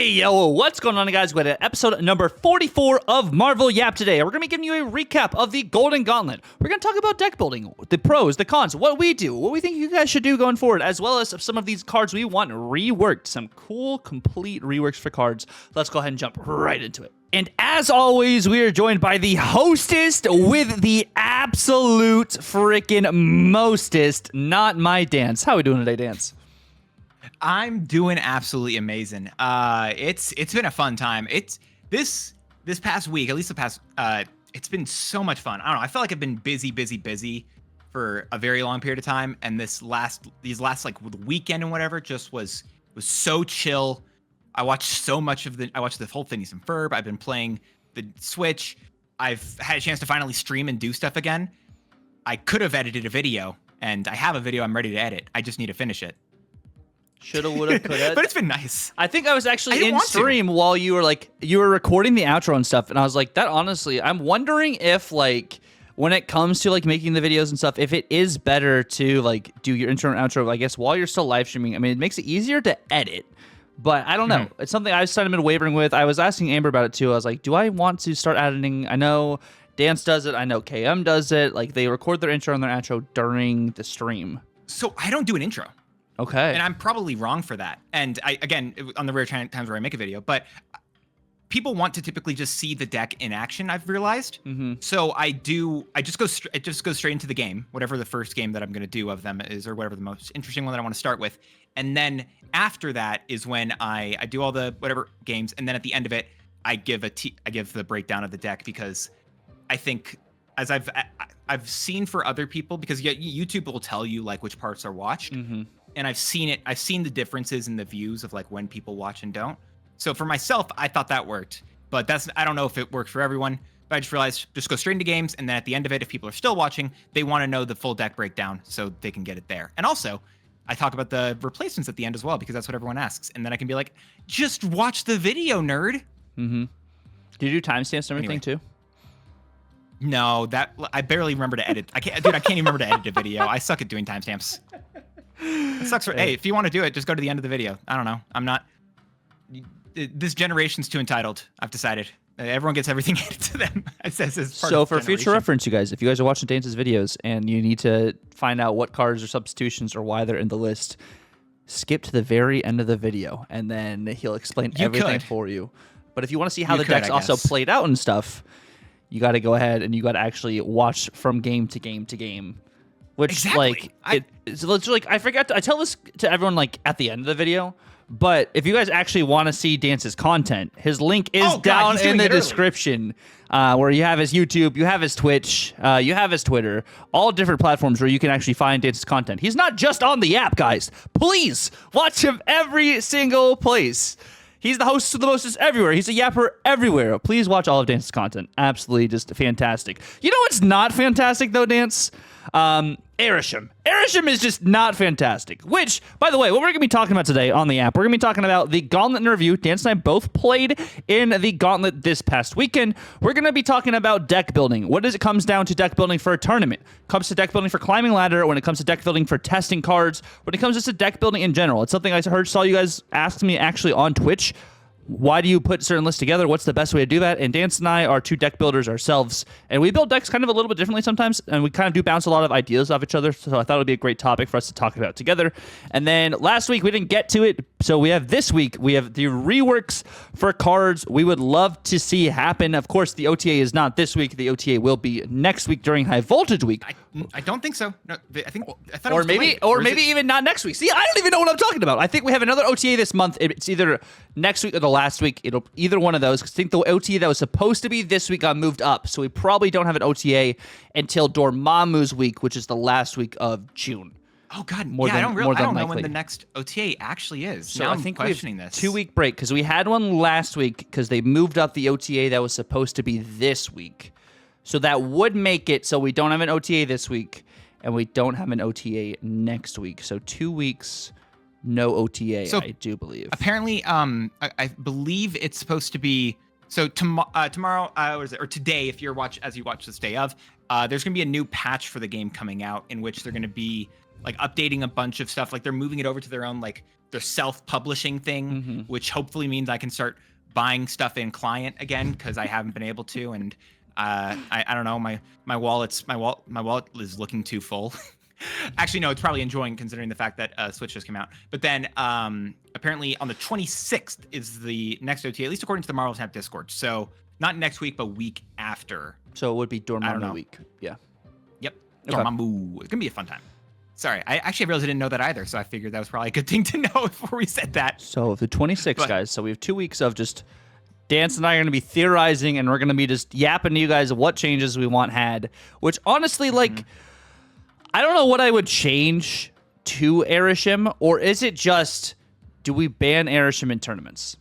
Hey, yo, what's going on, guys? We're at episode number 44 of Marvel Yap today. We're going to be giving you a recap of the Golden Gauntlet. We're going to talk about deck building, the pros, the cons, what we do, what we think you guys should do going forward, as well as some of these cards we want reworked. Some cool, complete reworks for cards. Let's go ahead and jump right into it. And as always, we are joined by the hostess with the absolute freaking mostest, notmydance. How are we doing today, Dance? I'm doing absolutely amazing. It's been a fun time. It's this past week, at least the past, it's been so much fun. I don't know. I felt like I've been busy for a very long period of time, and these last like weekend and whatever just was so chill. I watched I watched the whole Phineas and Ferb. I've been playing the Switch. I've had a chance to finally stream and do stuff again. I could have edited a video, and I have a video I'm ready to edit. I just need to finish it. Shoulda, woulda, coulda. But it's been nice. I think I was actually in stream while you were recording the outro and stuff, and I was like, that honestly, I'm wondering if like when it comes to like making the videos and stuff, if it is better to like do your intro and outro, I guess, while you're still live streaming. I mean, it makes it easier to edit, but I don't know. It's something I've started been wavering with. I was asking Amber about it too. I was like, do I want to start editing? I know Dance does it. I know KM does it. Like they record their intro and their outro during the stream. So I don't do an intro. Okay. And I'm probably wrong for that. And again, on the rare times where I make a video, but people want to typically just see the deck in action, I've realized. So I just go straight into the game, whatever the first game that I'm going to do of them is, or whatever the most interesting one that I want to start with. And then after that is when I do all the whatever games. And then at the end of it, I give the breakdown of the deck, because I think, as I've seen for other people, because YouTube will tell you like which parts are watched. And I've seen the differences in the views of like when people watch and don't. So for myself, I thought that worked, but I don't know if it works for everyone. But I just realized, just go straight into games, and then at the end of it, if people are still watching, they want to know the full deck breakdown so they can get it there. And also, I talk about the replacements at the end as well, because that's what everyone asks. And then I can be like, just watch the video, nerd. Do you do timestamps and everything too? No, I barely remember to edit. I can't even remember to edit a video. I suck at doing timestamps. It sucks. Hey, if you want to do it, just go to the end of the video. I don't know. I'm not. This generation's too entitled. I've decided. Everyone gets everything handed to them. So for future reference, you guys, if you guys are watching Dance's videos and you need to find out what cards or substitutions or why they're in the list, skip to the very end of the video, and then he'll explain everything for you. But if you want to see how the deck's also played out and stuff, you got to go ahead and you got to actually watch from game to game to game. Which like it's like I forgot I tell this to everyone like at the end of the video, but if you guys actually want to see Dance's content, his link is down in the description, where you have his YouTube, you have his Twitch, you have his Twitter, all different platforms where you can actually find Dance's content. He's not just on the app, guys. Please watch him every single place. He's the host of the mostest everywhere. He's a yapper everywhere. Please watch all of Dance's content. Absolutely just fantastic. You know what's not fantastic though, Dance? Erisham. Erisham is just not fantastic. Which, by the way, what we're going to be talking about today on the app, we're going to be talking about the Gauntlet in review. Dance and I both played in the Gauntlet this past weekend. We're going to be talking about deck building. What does it comes down to deck building for a tournament? It comes to deck building for climbing ladder, when it comes to deck building for testing cards, when it comes just to deck building in general. It's something I saw you guys ask me actually on Twitch. Why do you put certain lists together? What's the best way to do that? And Dance and I are two deck builders ourselves, and we build decks kind of a little bit differently sometimes, and we kind of do bounce a lot of ideas off each other, so I thought it would be a great topic for us to talk about together. And then last week, we didn't get to it, so we have this week, we have the reworks for cards we would love to see happen. Of course, the OTA is not this week. The OTA will be next week during High Voltage Week. I don't think so. No, I thought or it was maybe even not next week. See, I don't even know what I'm talking about. I think we have another OTA this month. It's either next week or the last week. It'll either one of those, because I think the OTA that was supposed to be this week got moved up, so we probably don't have an OTA until Dormammu's week, which is the last week of June. Oh God, I don't know when the next OTA actually is. So now I think we have a 2-week break, because we had one last week because they moved up the OTA that was supposed to be this week. So that would make it so we don't have an OTA this week, and we don't have an OTA next week. So 2 weeks, no OTA, so I do believe. Apparently, I believe it's supposed to be, so tomorrow, or today, if you watch this day of, there's going to be a new patch for the game coming out, in which they're going to be like updating a bunch of stuff. Like they're moving it over to their own like their self-publishing thing, which hopefully means I can start buying stuff in client again, because I haven't been able to. And I don't know, my wallet is looking too full. Actually, no, it's probably enjoying considering the fact that Switch just came out. But then apparently on the 26th is the next OTA, at least according to the Marvel YAP Discord. So not next week, but week after. So it would be Dormammu week. Yeah. Yep. Okay. Dormammu. It's gonna be a fun time. Sorry, I actually realized I didn't know that either, so I figured that was probably a good thing to know before we said that. So the 26th, guys. So we have 2 weeks of just Dance and I are going to be theorizing, and we're going to be just yapping to you guys what changes we want had. Which honestly, like, I don't know what I would change to Airishim, or is it just do we ban Airishim in tournaments?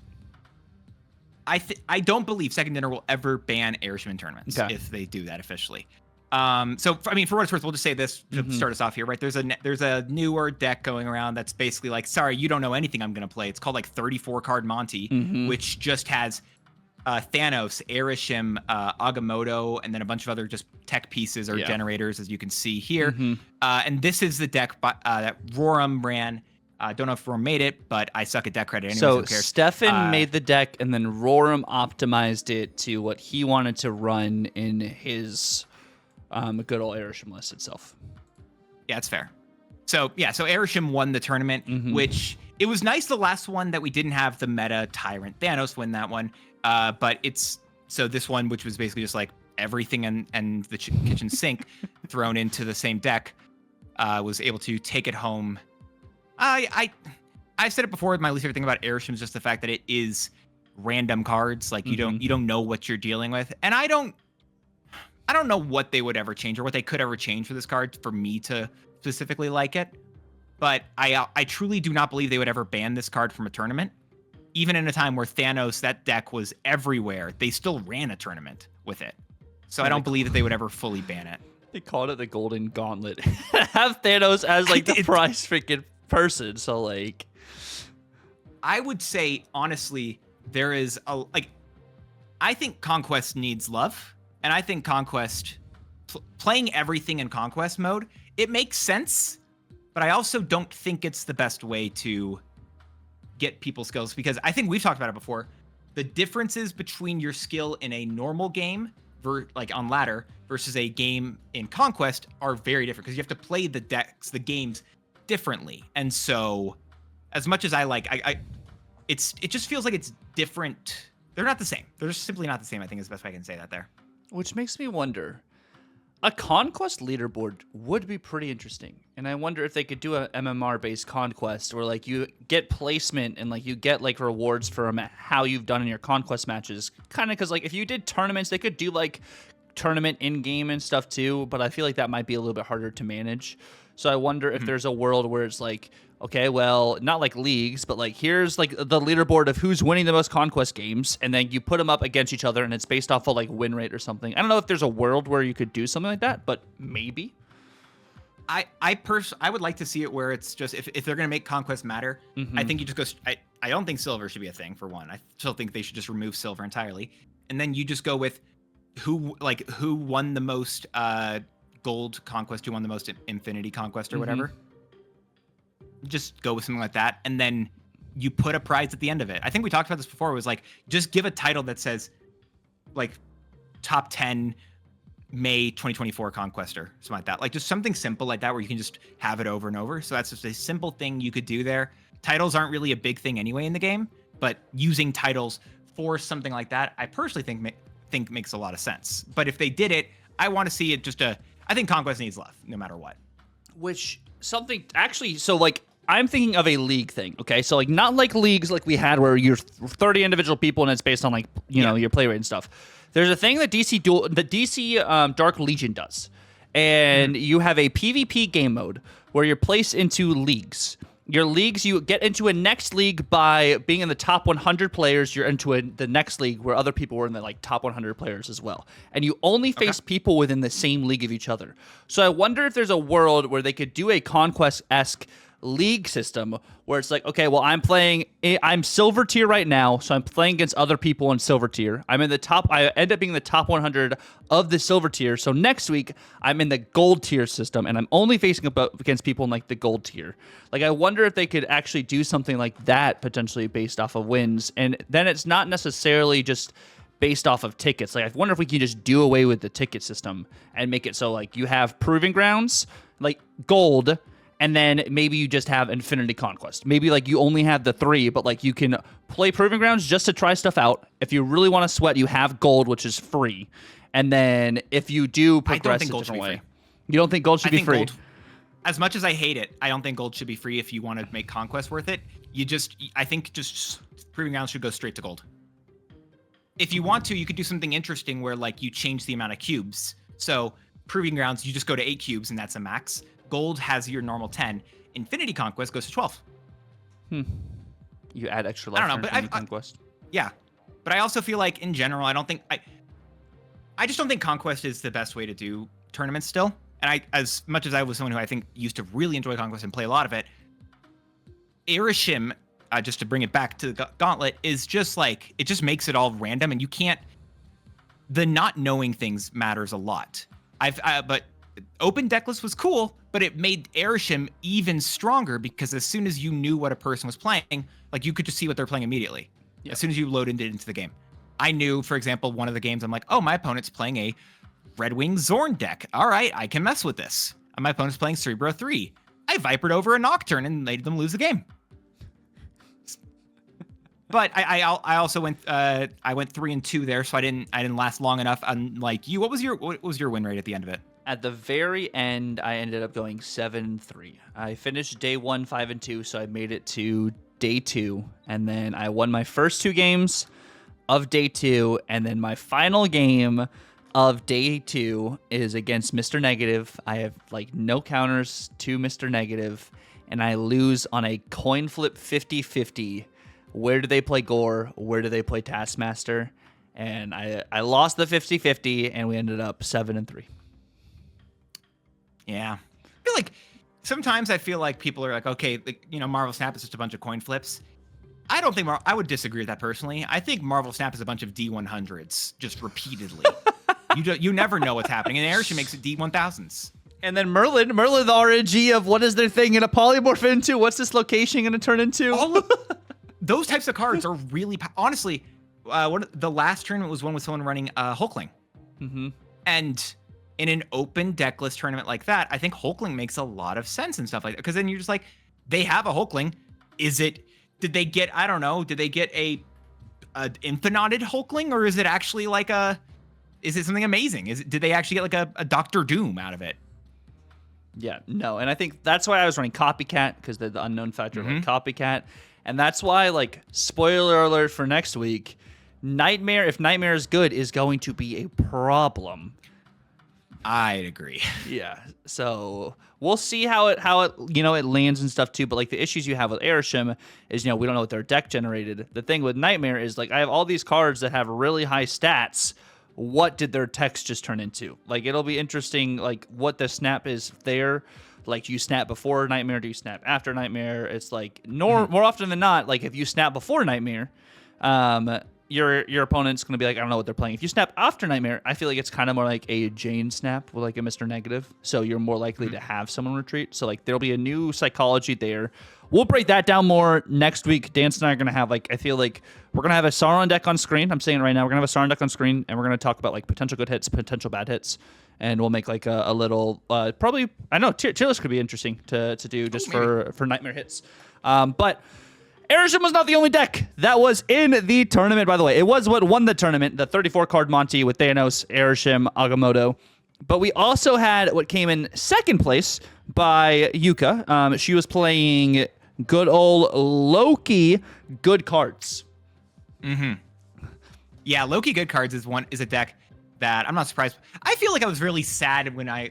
I don't believe Second Dinner will ever ban Airishim in tournaments if they do that officially. So I mean, for what it's worth, we'll just say this to start us off here, right? There's a newer deck going around that's basically like, sorry, you don't know anything I'm gonna play. It's called like 34 card Monty, which just has Thanos, Airishim, Agamotto, and then a bunch of other just tech pieces or generators, as you can see here. And this is the deck that Roram ran. Don't know if Roram made it, but I suck at deck credit anyway. So Stefan made the deck, and then Roram optimized it to what he wanted to run in his good old Airishim list itself. Yeah, it's fair. So yeah, so Airishim won the tournament, which it was nice the last one that we didn't have the meta Tyrant Thanos win that one. But it's so this one, which was basically just like everything and the kitchen sink thrown into the same deck, was able to take it home. I've said it before. My least favorite thing about Airishim is just the fact that it is random cards. Like you don't know what you're dealing with, and I don't know what they would ever change or what they could ever change for this card for me to specifically like it. But I truly do not believe they would ever ban this card from a tournament. Even in a time where Thanos, that deck was everywhere, they still ran a tournament with it. So I don't believe that they would ever fully ban it. They called it the Golden Gauntlet. Have Thanos as like the prize freaking person. So like, I would say honestly, there is I think Conquest needs love, and I think Conquest playing everything in Conquest mode, it makes sense, but I also don't think it's the best way to get people's skills, because I think we've talked about it before. The differences between your skill in a normal game, like on ladder, versus a game in Conquest are very different, because you have to play the decks, the games differently. And so, as much as I like, it just feels like it's different. They're not the same. They're just simply not the same. I think is the best way I can say that there. Which makes me wonder, a Conquest leaderboard would be pretty interesting. And I wonder if they could do a MMR-based Conquest where, like, you get placement and, like, you get, like, rewards from how you've done in your Conquest matches. Kind of because, like, if you did tournaments, they could do, like, tournament in-game and stuff, too. But I feel like that might be a little bit harder to manage. So I wonder if there's a world where it's, like, okay, well, not like leagues, but like here's like the leaderboard of who's winning the most Conquest games, and then you put them up against each other, and it's based off of like win rate or something. I don't know if there's a world where you could do something like that, but maybe. I would like to see it where it's just if they're gonna make Conquest matter, I think you just go. I don't think silver should be a thing for one. I still think they should just remove silver entirely, and then you just go with who won the most gold Conquest, who won the most Infinity Conquest or whatever. Just go with something like that, and then you put a prize at the end of it. I think we talked about this before. It was like, just give a title that says like top 10 May 2024 Conquester, something like that. Like just something simple like that where you can just have it over and over. So that's just a simple thing you could do there. Titles aren't really a big thing anyway in the game, but using titles for something like that, I personally think makes a lot of sense. But if they did it, I want to see it I think Conquest needs love no matter what. Which something actually, so like I'm thinking of a league thing, okay? So like not like leagues like we had where you're 30 individual people and it's based on like, you know, your play rate and stuff. There's a thing that DC Dark Legion does. And you have a PvP game mode where you're placed into leagues. Your leagues, you get into a next league by being in the top 100 players. You're into the next league where other people were in the like top 100 players as well. And you only face people within the same league of each other. So I wonder if there's a world where they could do a Conquest-esque league system where it's like, okay, well, I'm silver tier right now, so I'm playing against other people in silver tier. I end up being the top 100 of the silver tier. So next week I'm in the gold tier system, and I'm only facing against people in like the gold tier. Like, I wonder if they could actually do something like that potentially based off of wins, and then it's not necessarily just based off of tickets. Like, I wonder if we can just do away with the ticket system and make it so like you have proving grounds, like gold, and then maybe you just have Infinity Conquest. Maybe like you only have the 3, but like you can play proving grounds just to try stuff out. If you really want to sweat, you have gold, which is free. And then if you do progress a different way, you don't think gold should be free? Gold, as much as I hate it, I don't think gold should be free if you want to make Conquest worth it. I think just proving grounds should go straight to gold. If you want to, you could do something interesting where like you change the amount of cubes. So proving grounds, you just go to 8 cubes and that's a max. Gold has your normal 10. Infinity Conquest goes to 12. You add extra life. I don't know, but Conquest. Yeah, but I also feel like in general, I just don't think Conquest is the best way to do tournaments still. And as much as I was someone who I think used to really enjoy Conquest and play a lot of it, Erishim, just to bring it back to the Gauntlet, is just like, it just makes it all random, and you can't, the not knowing things matters a lot. But open decklist was cool, but it made Erishim even stronger because as soon as you knew what a person was playing, like you could just see what they're playing immediately. Yeah. As soon as you loaded it into the game. I knew, for example, one of the games, I'm like, oh, my opponent's playing a Red Wing Zorn deck. All right, I can mess with this. And my opponent's playing Cerebro 3. I Vipered over a Nocturne and made them lose the game. But I also went 3-2 there, so I didn't last long enough. Unlike you, what was your win rate at the end of it? At the very end, I ended up going 7-3. I finished day 1 5-2, so I made it to day 2, and then I won my first 2 games of day 2, and then my final game of day 2 is against Mr. Negative. I have like no counters to Mr. Negative, and I lose on a coin flip 50-50. Where do they play Gore? Where do they play Taskmaster? And I lost the 50-50, and we ended up 7-3. Yeah. I feel like sometimes people are like, okay, Marvel Snap is just a bunch of coin flips. I don't think I would disagree with that personally. I think Marvel Snap is a bunch of D100s just repeatedly. You never know what's happening. And Erishim makes it D1000s. And then Merlin, the RNG of what is their thing going to polymorph into? What's this location going to turn into? Those types of cards are really, honestly, the last tournament was one with someone running Hulkling. Mm-hmm. And in an open decklist tournament like that, I think Hulkling makes a lot of sense and stuff like that. Because then you're just like, they have a Hulkling. Did they get a infinited Hulkling, or is it actually like is it something amazing? Did they actually get like a Doctor Doom out of it? Yeah, no. And I think that's why I was running Copycat, because the unknown factor of like Copycat. And that's why, like, spoiler alert for next week, Nightmare, if Nightmare is good, is going to be a problem. I'd agree. Yeah. So we'll see how it it lands and stuff too. But like the issues you have with Erishim is, we don't know what their deck generated. The thing with Nightmare is like I have all these cards that have really high stats. What did their text just turn into? Like, it'll be interesting, like what the snap is there. Like, do you snap before Nightmare? Do you snap after Nightmare? It's like more often than not, like if you snap before Nightmare, your opponent's gonna be like, I don't know what they're playing. If you snap after Nightmare, I feel like it's kind of more like a Jane snap with like a Mr. Negative. So you're more likely to have someone retreat. So like there'll be a new psychology there. We'll break that down more next week. Dance and I are gonna have I feel like we're gonna have a Sauron deck on screen. I'm saying it right now, we're gonna have a Sauron deck on screen, and we're gonna talk about like potential good hits, potential bad hits. And we'll make like a little, probably, I know, tier list could be interesting to do just for Nightmare hits. But Erishim was not the only deck that was in the tournament, by the way. It was what won the tournament, the 34-card Monty with Thanos, Erishim, Agamotto. But we also had what came in second place by Yuka. She was playing good old Loki Good Cards. Mm-hmm. Yeah, Loki Good Cards is a deck that I'm not surprised. I feel like I was really sad when I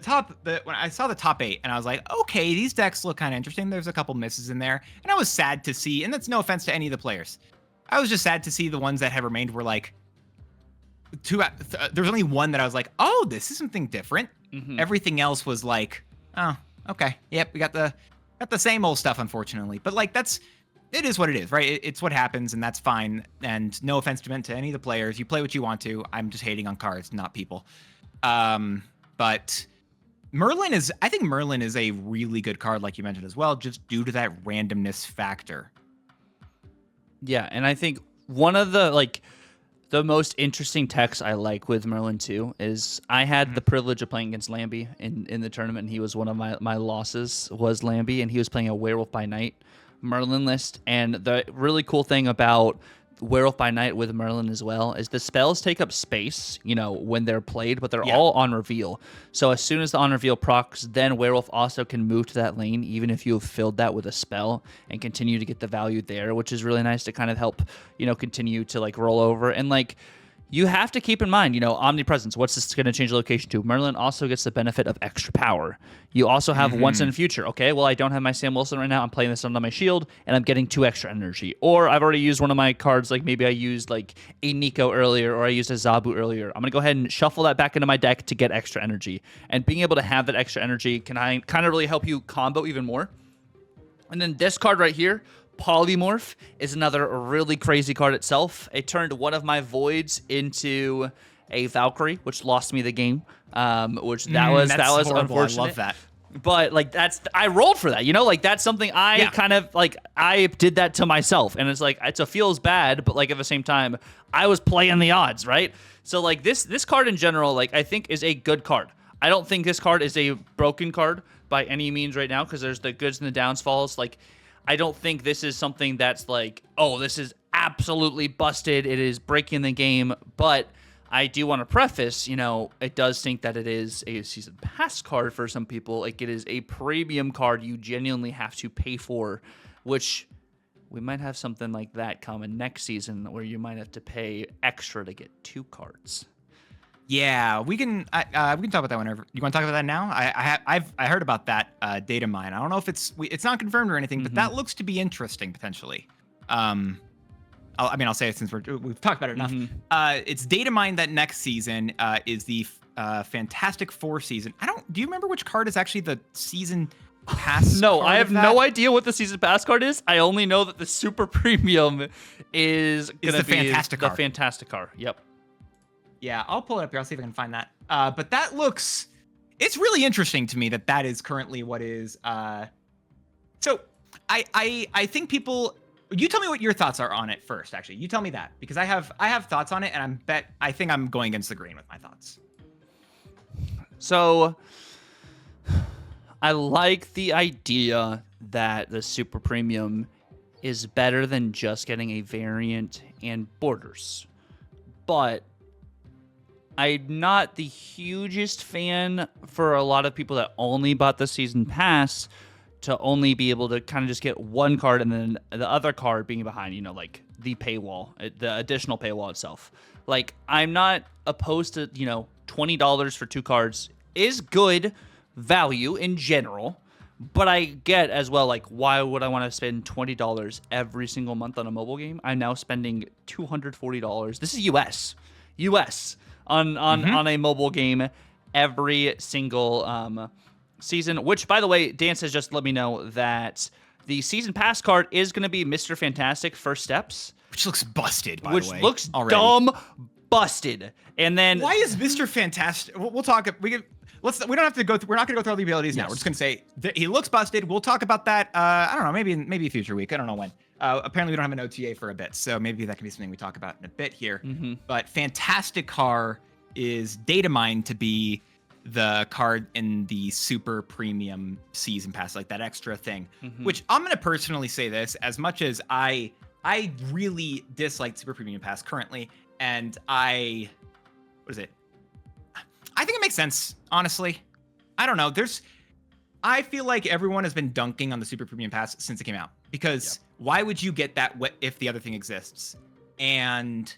saw the top 8, and I was like, okay, these decks look kind of interesting. There's a couple misses in there, and I was sad to see. And that's no offense to any of the players. I was just sad to see the ones that have remained were like there's only one that I was like, oh, this is something different. Mm-hmm. Everything else was like, oh, okay, yep, we got the got the same old stuff, unfortunately. But like it is what it is, right? It's what happens, and that's fine. And no offense meant to any of the players. You play what you want to. I'm just hating on cards, not people. But I think Merlin is a really good card, like you mentioned as well, just due to that randomness factor. Yeah, and I think one of the most interesting techs I like with Merlin too is I had the privilege of playing against Lambie in the tournament, and he was one of my losses was Lambie, and he was playing a Werewolf by Night Merlin list. And the really cool thing about Werewolf by Night with Merlin as well is the spells take up space, when they're played, but they're all on reveal. So as soon as the on reveal procs, then Werewolf also can move to that lane, even if you have filled that with a spell, and continue to get the value there, which is really nice to kind of help, continue to roll over. And you have to keep in mind, omnipresence. What's this going to change the location to? Merlin also gets the benefit of extra power. You also have once in the future. Okay, well, I don't have my Sam Wilson right now. I'm playing this on my shield, and I'm getting 2 extra energy. Or I've already used one of my cards, maybe I used a Nico earlier, or I used a Zabu earlier. I'm going to go ahead and shuffle that back into my deck to get extra energy. And being able to have that extra energy can kind of really help you combo even more. And then this card right here, Polymorph, is another really crazy card itself. It turned one of my voids into a Valkyrie, which lost me the game. Which that was horrible. Unfortunate. I love that. But I rolled for that, that's something I kind of I did that to myself, and it feels bad, but at the same time I was playing the odds, right? So this card in general, I think is a good card. I don't think this card is a broken card by any means right now, because there's the goods and the downfalls. I don't think this is something that's oh, this is absolutely busted. It is breaking the game. But I do want to preface, it does think that it is a season pass card for some people. It is a premium card you genuinely have to pay for, which we might have something like that coming next season where you might have to pay extra to get 2 cards. Yeah, we can talk about that whenever. You want to talk about that now? I heard about that data mine. I don't know if it's not confirmed or anything, but that looks to be interesting potentially. I'll say it since we've talked about it enough. It's data mine that next season is the Fantastic Four season. Do you remember which card is actually the season pass? No, card I have no idea what the season pass card is. I only know that the super premium is going to be Fantastic the card. Fantastic card. Yep. Yeah, I'll pull it up here. I'll see if I can find that. But that looks... It's really interesting to me that is currently what is... So, I think people... You tell me what your thoughts are on it first, actually. You tell me that. Because I have thoughts on it, and I think I'm going against the grain with my thoughts. So, I like the idea that the super premium is better than just getting a variant and borders. But... I'm not the hugest fan for a lot of people that only bought the season pass to only be able to kind of just get 1 card and then the other card being behind, the paywall, the additional paywall itself. I'm not opposed to, $20 for 2 cards is good value in general, but I get as well, why would I want to spend $20 every single month on a mobile game? I'm now spending $240. This is US. On a mobile game every single season, which, by the way, Dance has just let me know that the season pass card is going to be Mr. Fantastic First Steps. Which looks busted, by the way. Which looks already. dumb busted. And then... Why is Mr. Fantastic... We'll talk... We don't have to go through... We're not going to go through all the abilities now. We're just going to say he looks busted. We'll talk about that, I don't know, maybe a future week. I don't know when. Apparently, we don't have an OTA for a bit, so maybe that can be something we talk about in a bit here. But Fantastic Car is data mined to be the card in the super premium season pass, that extra thing. Which I'm going to personally say this, as much as I really dislike super premium pass currently, and I think it makes sense, honestly. I don't know. I feel like everyone has been dunking on the super premium pass since it came out, because why would you get that if the other thing exists? And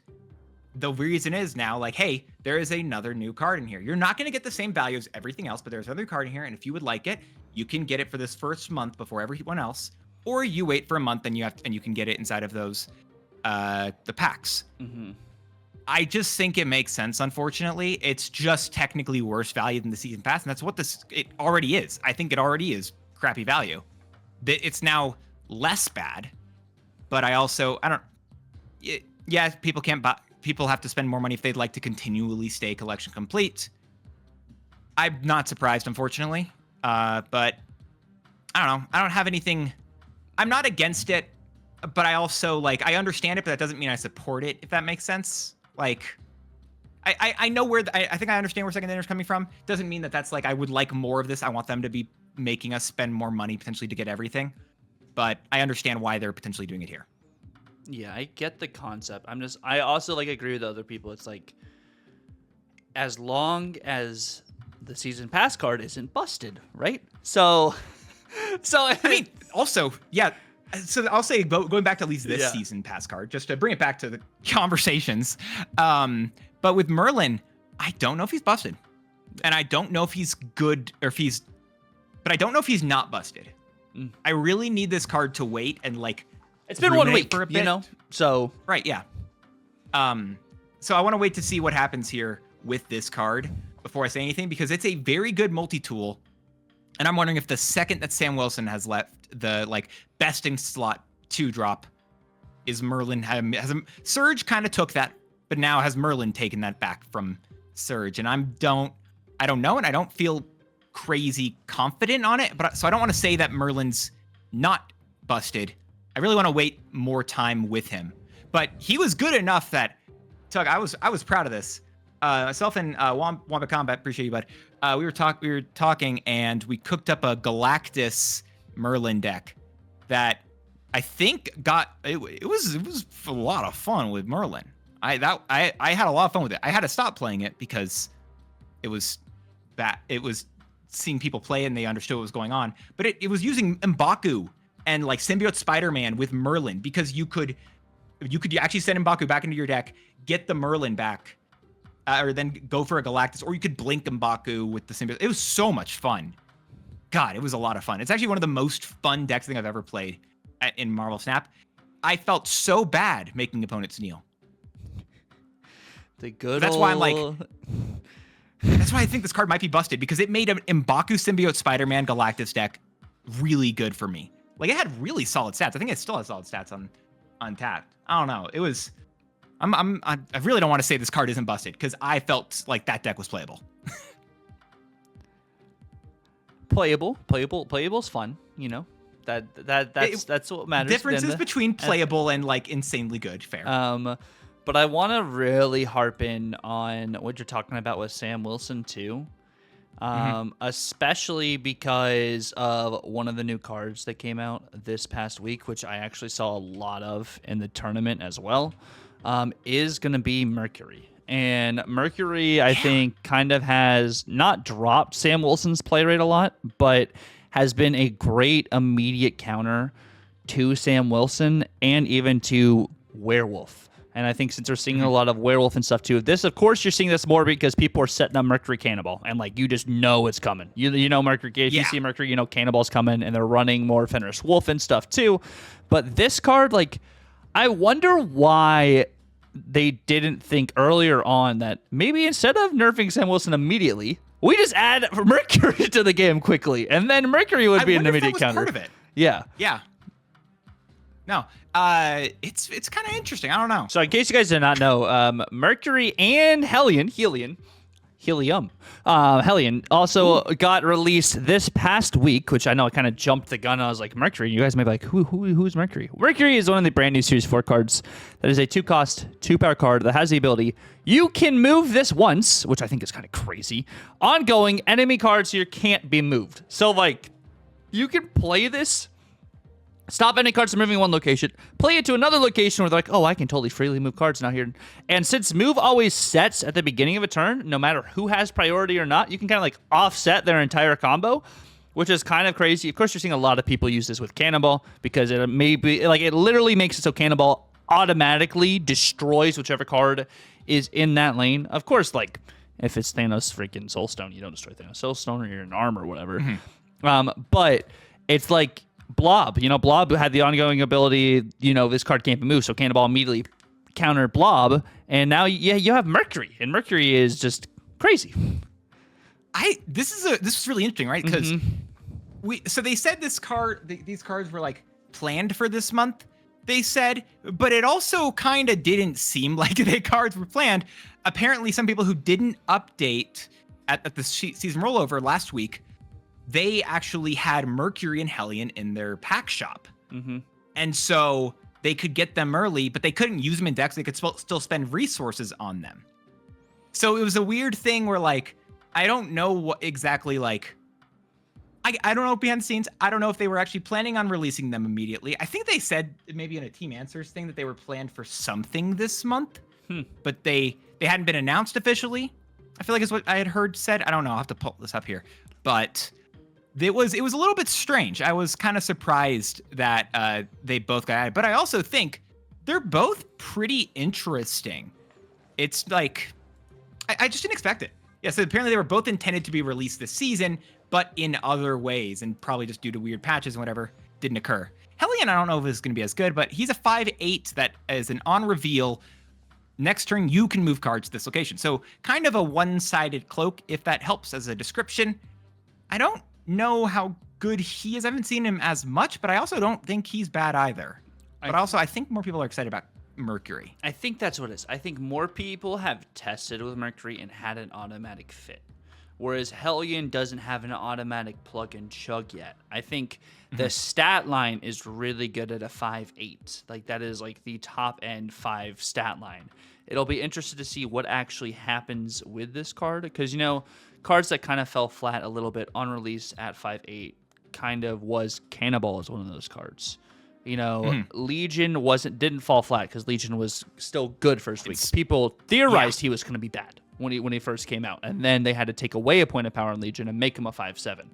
the reason is now, hey, there is another new card in here. You're not going to get the same value as everything else, but there's another card in here, and if you would like it, you can get it for this first month before everyone else, or you wait for a month and you can get it inside of those the packs. I just think it makes sense. Unfortunately, it's just technically worse value than the season pass, and that's what it already is. I think it already is crappy value, it's now less bad, but I don't. Yeah, people can't buy. People have to spend more money if they'd like to continually stay collection complete. I'm not surprised, unfortunately. But I don't know. I don't have anything. I'm not against it, but I also I understand it, but that doesn't mean I support it. If that makes sense. Like, I know where I think I understand where Second Dinner's coming from. Doesn't mean that that's I would like more of this. I want them to be making us spend more money potentially to get everything, but I understand why they're potentially doing it here. Yeah, I get the concept. I also agree with other people. It's as long as the season pass card isn't busted, right? So I mean, also, yeah. So I'll say, going back to at least this season pass card, just to bring it back to the conversations. But with Merlin, I don't know if he's busted, and I don't know if he's good but I don't know if he's not busted. I really need this card to wait and it's been 1 week for a bit, so right, yeah. So I want to wait to see what happens here with this card before I say anything, because it's a very good multi-tool, and I'm wondering if the second that Sam Wilson has left the best in slot 2-drop is Merlin. Surge kind of took that, but now has Merlin taken that back from Surge? And I don't know, and I don't feel crazy confident on it. So I don't want to say that Merlin's not busted. I really want to wait more time with him. But he was good enough that, Tug, I was proud of this. Myself and Wamba Combat, appreciate you, bud. We were talking, and we cooked up a Galactus Merlin deck that I think it was a lot of fun with Merlin. I had a lot of fun with it. I had to stop playing it because it was bad. It was seeing people play and they understood what was going on. But it was using M'Baku and Symbiote Spider-Man with Merlin, because you could actually send M'Baku back into your deck, get the Merlin back, or then go for a Galactus, or you could blink M'Baku with the Symbiote. It was so much fun. God, it was a lot of fun. It's actually one of the most fun decks I think I've ever played in Marvel Snap. I felt so bad making opponents kneel. That's why I think this card might be busted, because it made an M'Baku Symbiote Spider-Man Galactus deck really good for me. It had really solid stats. I think it still has solid stats on Untapped. I don't know. It was. I really don't want to say this card isn't busted, because I felt like that deck was playable. Playable's fun. That's what matters. Differences between playable and insanely good. Fair. But I want to really harp in on what you're talking about with Sam Wilson too. Especially because of one of the new cards that came out this past week, which I actually saw a lot of in the tournament as well, is going to be Mercury. And Mercury, I think, kind of has not dropped Sam Wilson's play rate a lot, but has been a great immediate counter to Sam Wilson and even to Werewolf. And I think since we're seeing a lot of Werewolf and stuff too, this, of course, you're seeing this more because people are setting up Mercury Cannonball, and you just know it's coming. You know Mercury. If you see Mercury, you know Cannonball's coming, and they're running more Fenris Wolf and stuff too. But this card, I wonder why they didn't think earlier on that maybe instead of nerfing Sam Wilson immediately, we just add Mercury to the game quickly, and then Mercury would be an immediate counter. Part of it. Yeah. Yeah. No, it's kind of interesting. I don't know. So in case you guys did not know, Mercury and Helion also got released this past week, which I know I kind of jumped the gun. I was like, Mercury. You guys may be like, who's Mercury? Mercury is one of the brand new Series 4 cards that is a 2-cost, 2-power card that has the ability, you can move this once, which I think is kind of crazy. Ongoing, enemy cards here can't be moved. So, you can play this, stop any cards from moving one location, play it to another location where they're like, oh, I can totally freely move cards now here. And since move always sets at the beginning of a turn, no matter who has priority or not, you can kind of offset their entire combo, which is kind of crazy. Of course, you're seeing a lot of people use this with Cannonball because it may be, it literally makes it so Cannonball automatically destroys whichever card is in that lane. Of course, if it's Thanos freaking Soulstone, you don't destroy Thanos Soulstone or you're in arm or whatever. But it's Blob, Blob had the ongoing ability, this card can't be moved, so Cannonball immediately countered Blob, and now, you have Mercury, and Mercury is just crazy. This is really interesting, right? Because So they said these cards were like planned for this month. They said, but it also kind of didn't seem like the cards were planned. Apparently, some people who didn't update at the season rollover last week, they actually had Mercury and Hellion in their pack shop. And so they could get them early, but they couldn't use them in decks. They could still spend resources on them. So it was a weird thing where, like, I don't know what exactly, like, I don't know behind the scenes. I don't know if they were actually planning on releasing them immediately. I think they said maybe in a Team Answers thing that they were planned for something this month, but they hadn't been announced officially. I feel like it's what I had heard said. I don't know. I'll have to pull this up here. But it was a little bit strange. I was kind of surprised that they both got added. But I also think they're both pretty interesting. It's like, I just didn't expect it. Yeah, so apparently they were both intended to be released this season, but in other ways, and probably just due to weird patches and whatever, didn't occur. Hellion, I don't know if it's going to be as good, but he's a 5/8 that is an on-reveal. Next turn, you can move cards to this location. So kind of a one-sided cloak, if that helps as a description. I don't know how good he is. I haven't seen him as much, but I also don't think he's bad either. But also, I think more people are excited about Mercury. I think that's what it is. I think more people have tested with Mercury and had an automatic fit. Whereas Hellion doesn't have an automatic plug and chug yet. I think the stat line is really good at a 5/8. Like, that is like the top end 5 stat line. It'll be interesting to see what actually happens with this card, because, you know, cards that kind of fell flat a little bit on release at 5/8 kind of was Cannonball is one of those cards. You know, Legion didn't fall flat because Legion was still good first week. People theorized he was going to be bad when he first came out, and then they had to take away a point of power in Legion and make him a 5/7.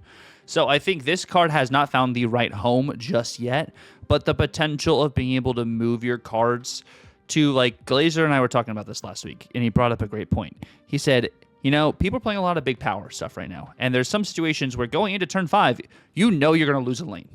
So I think this card has not found the right home just yet, but the potential of being able to move your cards to, like, Glazer and I were talking about this last week, and he brought up a great point. He said, you know, people are playing a lot of big power stuff right now, and there's some situations where going into turn 5, you know you're going to lose a lane.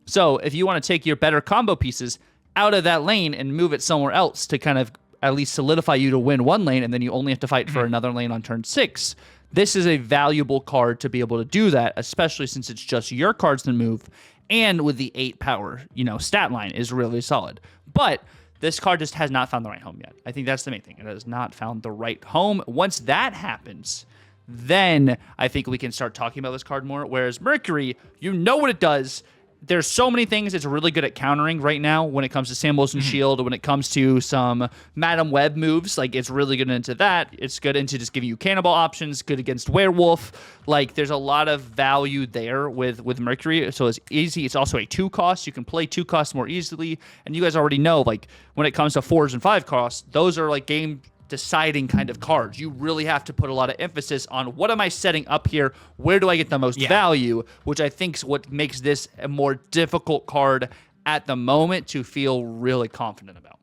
So if you want to take your better combo pieces out of that lane and move it somewhere else to kind of at least solidify you to win one lane, and then you only have to fight for another lane on turn 6, this is a valuable card to be able to do that, especially since it's just your cards to move, and with the 8 power, you know, stat line is really solid. But this card just has not found the right home yet. I think that's the main thing. It has not found the right home. Once that happens, then I think we can start talking about this card more. Whereas Mercury, you know what it does. There's so many things it's really good at countering right now when it comes to Sam Wilson Shield, when it comes to some Madam Web moves. Like, it's really good into that. It's good into just giving you Cannibal options, good against Werewolf. Like, there's a lot of value there with Mercury. So it's easy. It's also a 2 cost. You can play 2 costs more easily. And you guys already know, like, when it comes to 4s and 5 costs, those are like game deciding kind of cards. You really have to put a lot of emphasis on what am I setting up here? Where do I get the most value? Which I think is what makes this a more difficult card at the moment to feel really confident about.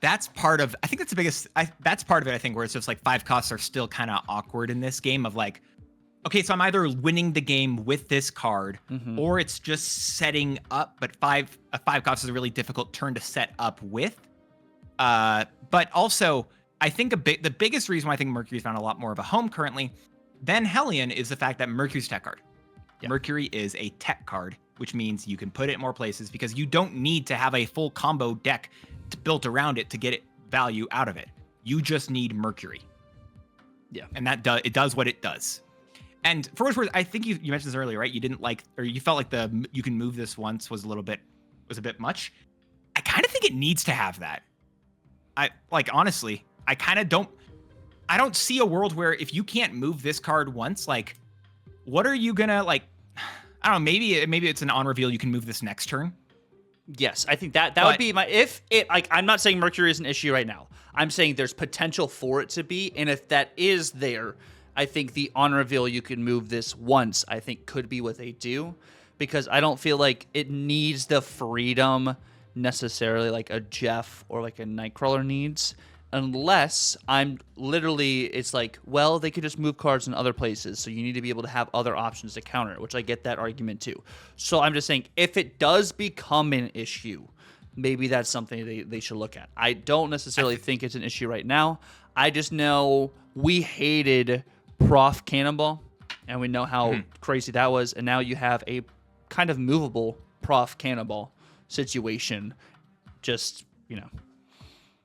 That's part of, I think that's the biggest, that's part of it, I think, where it's just like 5 costs are still kind of awkward in this game of like, okay, so I'm either winning the game with this card or it's just setting up, but a 5 cost is a really difficult turn to set up with. But also, I think the biggest reason why I think Mercury's found a lot more of a home currently than Hellion is the fact that Mercury's a tech card. Yeah. Mercury is a tech card, which means you can put it in more places because you don't need to have a full combo deck built around it to get it value out of it. You just need Mercury. Yeah. And it does what it does. And for what's worth, I think you mentioned this earlier, right? You didn't like, or you felt like you can move this once was a bit much. I kind of think it needs to have that. Honestly, I don't see a world where if you can't move this card once, like, what are you gonna, like, I don't know, maybe it's an on reveal, you can move this next turn. Yes, I think that would be I'm not saying Mercury is an issue right now. I'm saying there's potential for it to be, and if that is there, I think the on reveal you can move this once, I think could be what they do, because I don't feel like it needs the freedom necessarily like a Jeff or like a Nightcrawler needs, unless it's like, well, they could just move cards in other places, so you need to be able to have other options to counter it, which I get that argument too. So I'm just saying, if it does become an issue, maybe that's something they should look at. I don't necessarily think it's an issue right now. I just know we hated Prof Cannonball and we know how crazy that was. And now you have a kind of movable Prof Cannonball situation. Just, you know.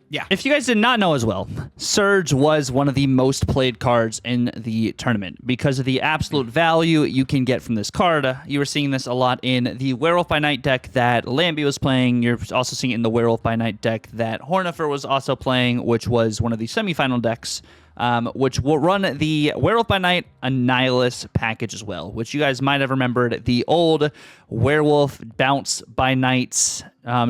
Yeah. If you guys did not know as well, Surge was one of the most played cards in the tournament because of the absolute value you can get from this card. You were seeing this a lot in the Werewolf by Night deck that Lambie was playing. You're also seeing it in the Werewolf by Night deck that Hornifer was also playing, which was one of the semifinal decks, which will run the Werewolf by Night Annihilus package as well, which you guys might have remembered the old Werewolf Bounce by Night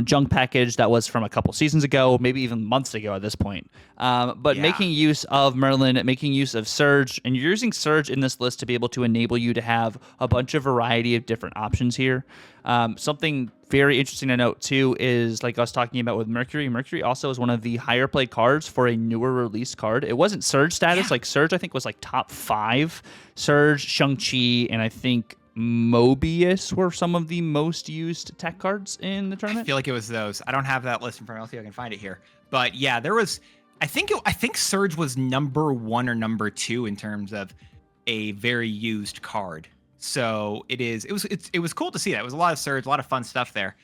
junk package that was from a couple seasons ago, maybe even months ago at this point. But making use of Merlin, making use of Surge, and you're using Surge in this list to be able to enable you to have a bunch of variety of different options here. Something very interesting to note too is, like I was talking about with Mercury. Mercury also is one of the higher played cards for a newer release card. It wasn't Surge status. Like Surge, I think, was like top 5. Surge, Shang-Chi, and I think Mobius were some of the most used tech cards in the tournament. I feel like it was those. I don't have that list in front of me. I'll see if I can find it here. But yeah, there was. I think Surge was number 1 or number 2 in terms of a very used card. So it was cool to see that. It was a lot of Surge, a lot of fun stuff there.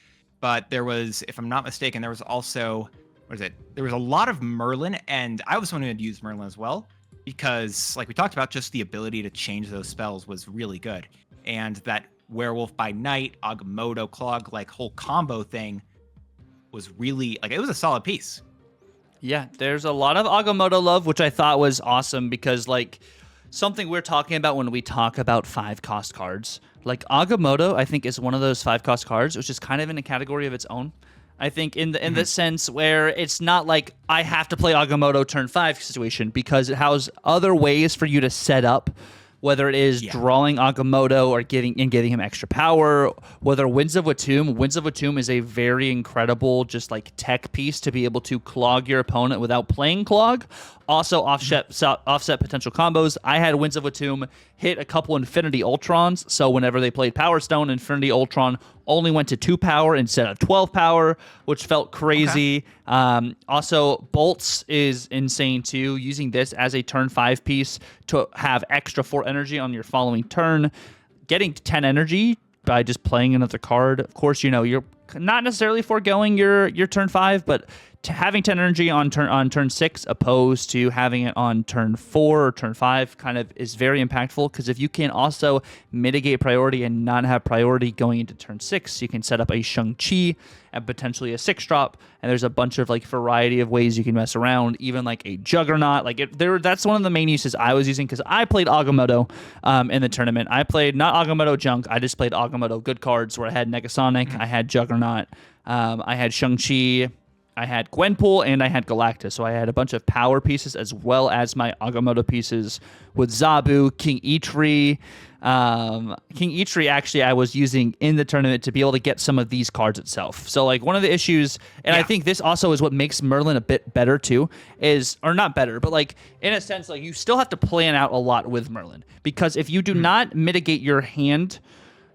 But there was, if I'm not mistaken, there was also, there was a lot of Merlin, and I was someone who had used Merlin as well, because like we talked about, just the ability to change those spells was really good. And that Werewolf by Night, Agamotto, Clog, like whole combo thing was really, like, it was a solid piece. Yeah, there's a lot of Agamotto love, which I thought was awesome because, like, something we're talking about when we talk about 5-cost cards. Like, Agamotto, I think, is one of those 5-cost cards, which is kind of in a category of its own. I think in the sense where it's not like I have to play Agamotto turn 5 situation, because it has other ways for you to set up, whether it is drawing Agamotto or giving him extra power, whether Winds of Watoomb is a very incredible just like tech piece to be able to clog your opponent without playing clog. Also offset potential combos. I had Winds of Watoomb hit a couple Infinity Ultrons, so whenever they played Power Stone, Infinity Ultron only went to 2 power instead of 12 power, which felt crazy. Also, Bolts is insane too, using this as a turn 5 piece to have extra 4 energy on your following turn. Getting 10 energy by just playing another card. Of course, you know, you're not necessarily foregoing your turn 5, but having 10 energy on turn 6 opposed to having it on turn 4 or turn 5 kind of is very impactful, because if you can also mitigate priority and not have priority going into turn 6, you can set up a Shang-Chi and potentially a 6-drop, and there's a bunch of like variety of ways you can mess around, even like a Juggernaut. Like that's one of the main uses I was using, because I played Agamotto in the tournament. I played not Agamotto junk, I just played Agamotto good cards where I had Negasonic, I had Juggernaut, I had Shang-Chi, I had Gwenpool, and I had Galactus. So I had a bunch of power pieces as well as my Agamotto pieces with Zabu, King Eitri. King Eitri, actually, I was using in the tournament to be able to get some of these cards itself. So, like, one of the issues, and I think this also is what makes Merlin a bit better, too, or not better, but, like, in a sense, like, you still have to plan out a lot with Merlin. Because if you do not mitigate your hand,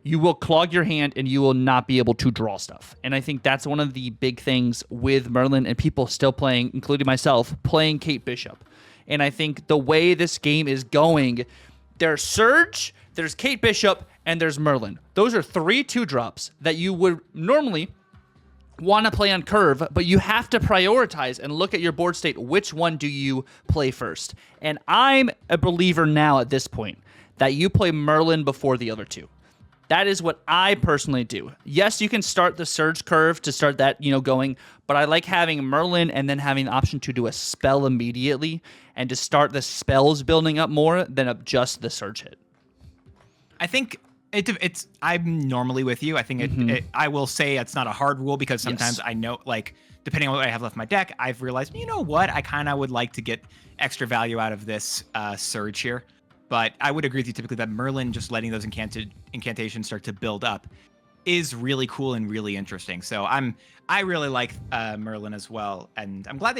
you will clog your hand and you will not be able to draw stuff. And I think that's one of the big things with Merlin and people still playing, including myself, playing Kate Bishop. And I think the way this game is going, there's Surge, there's Kate Bishop, and there's Merlin. Those are 3 2-drops that you would normally want to play on curve, but you have to prioritize and look at your board state. Which one do you play first? And I'm a believer now at this point that you play Merlin before the other 2. That is what I personally do. Yes, you can start the Surge curve to start that, going, but I like having Merlin and then having the option to do a spell immediately and to start the spells building up more than just the Surge hit. I think I'm normally with you. I think I will say it's not a hard rule, because sometimes I know, like, depending on what I have left in my deck, I've realized, you know what, I kind of would like to get extra value out of this Surge here. But I would agree with you typically that Merlin, just letting those incantations start to build up, is really cool and really interesting. So I really like Merlin as well, and I'm glad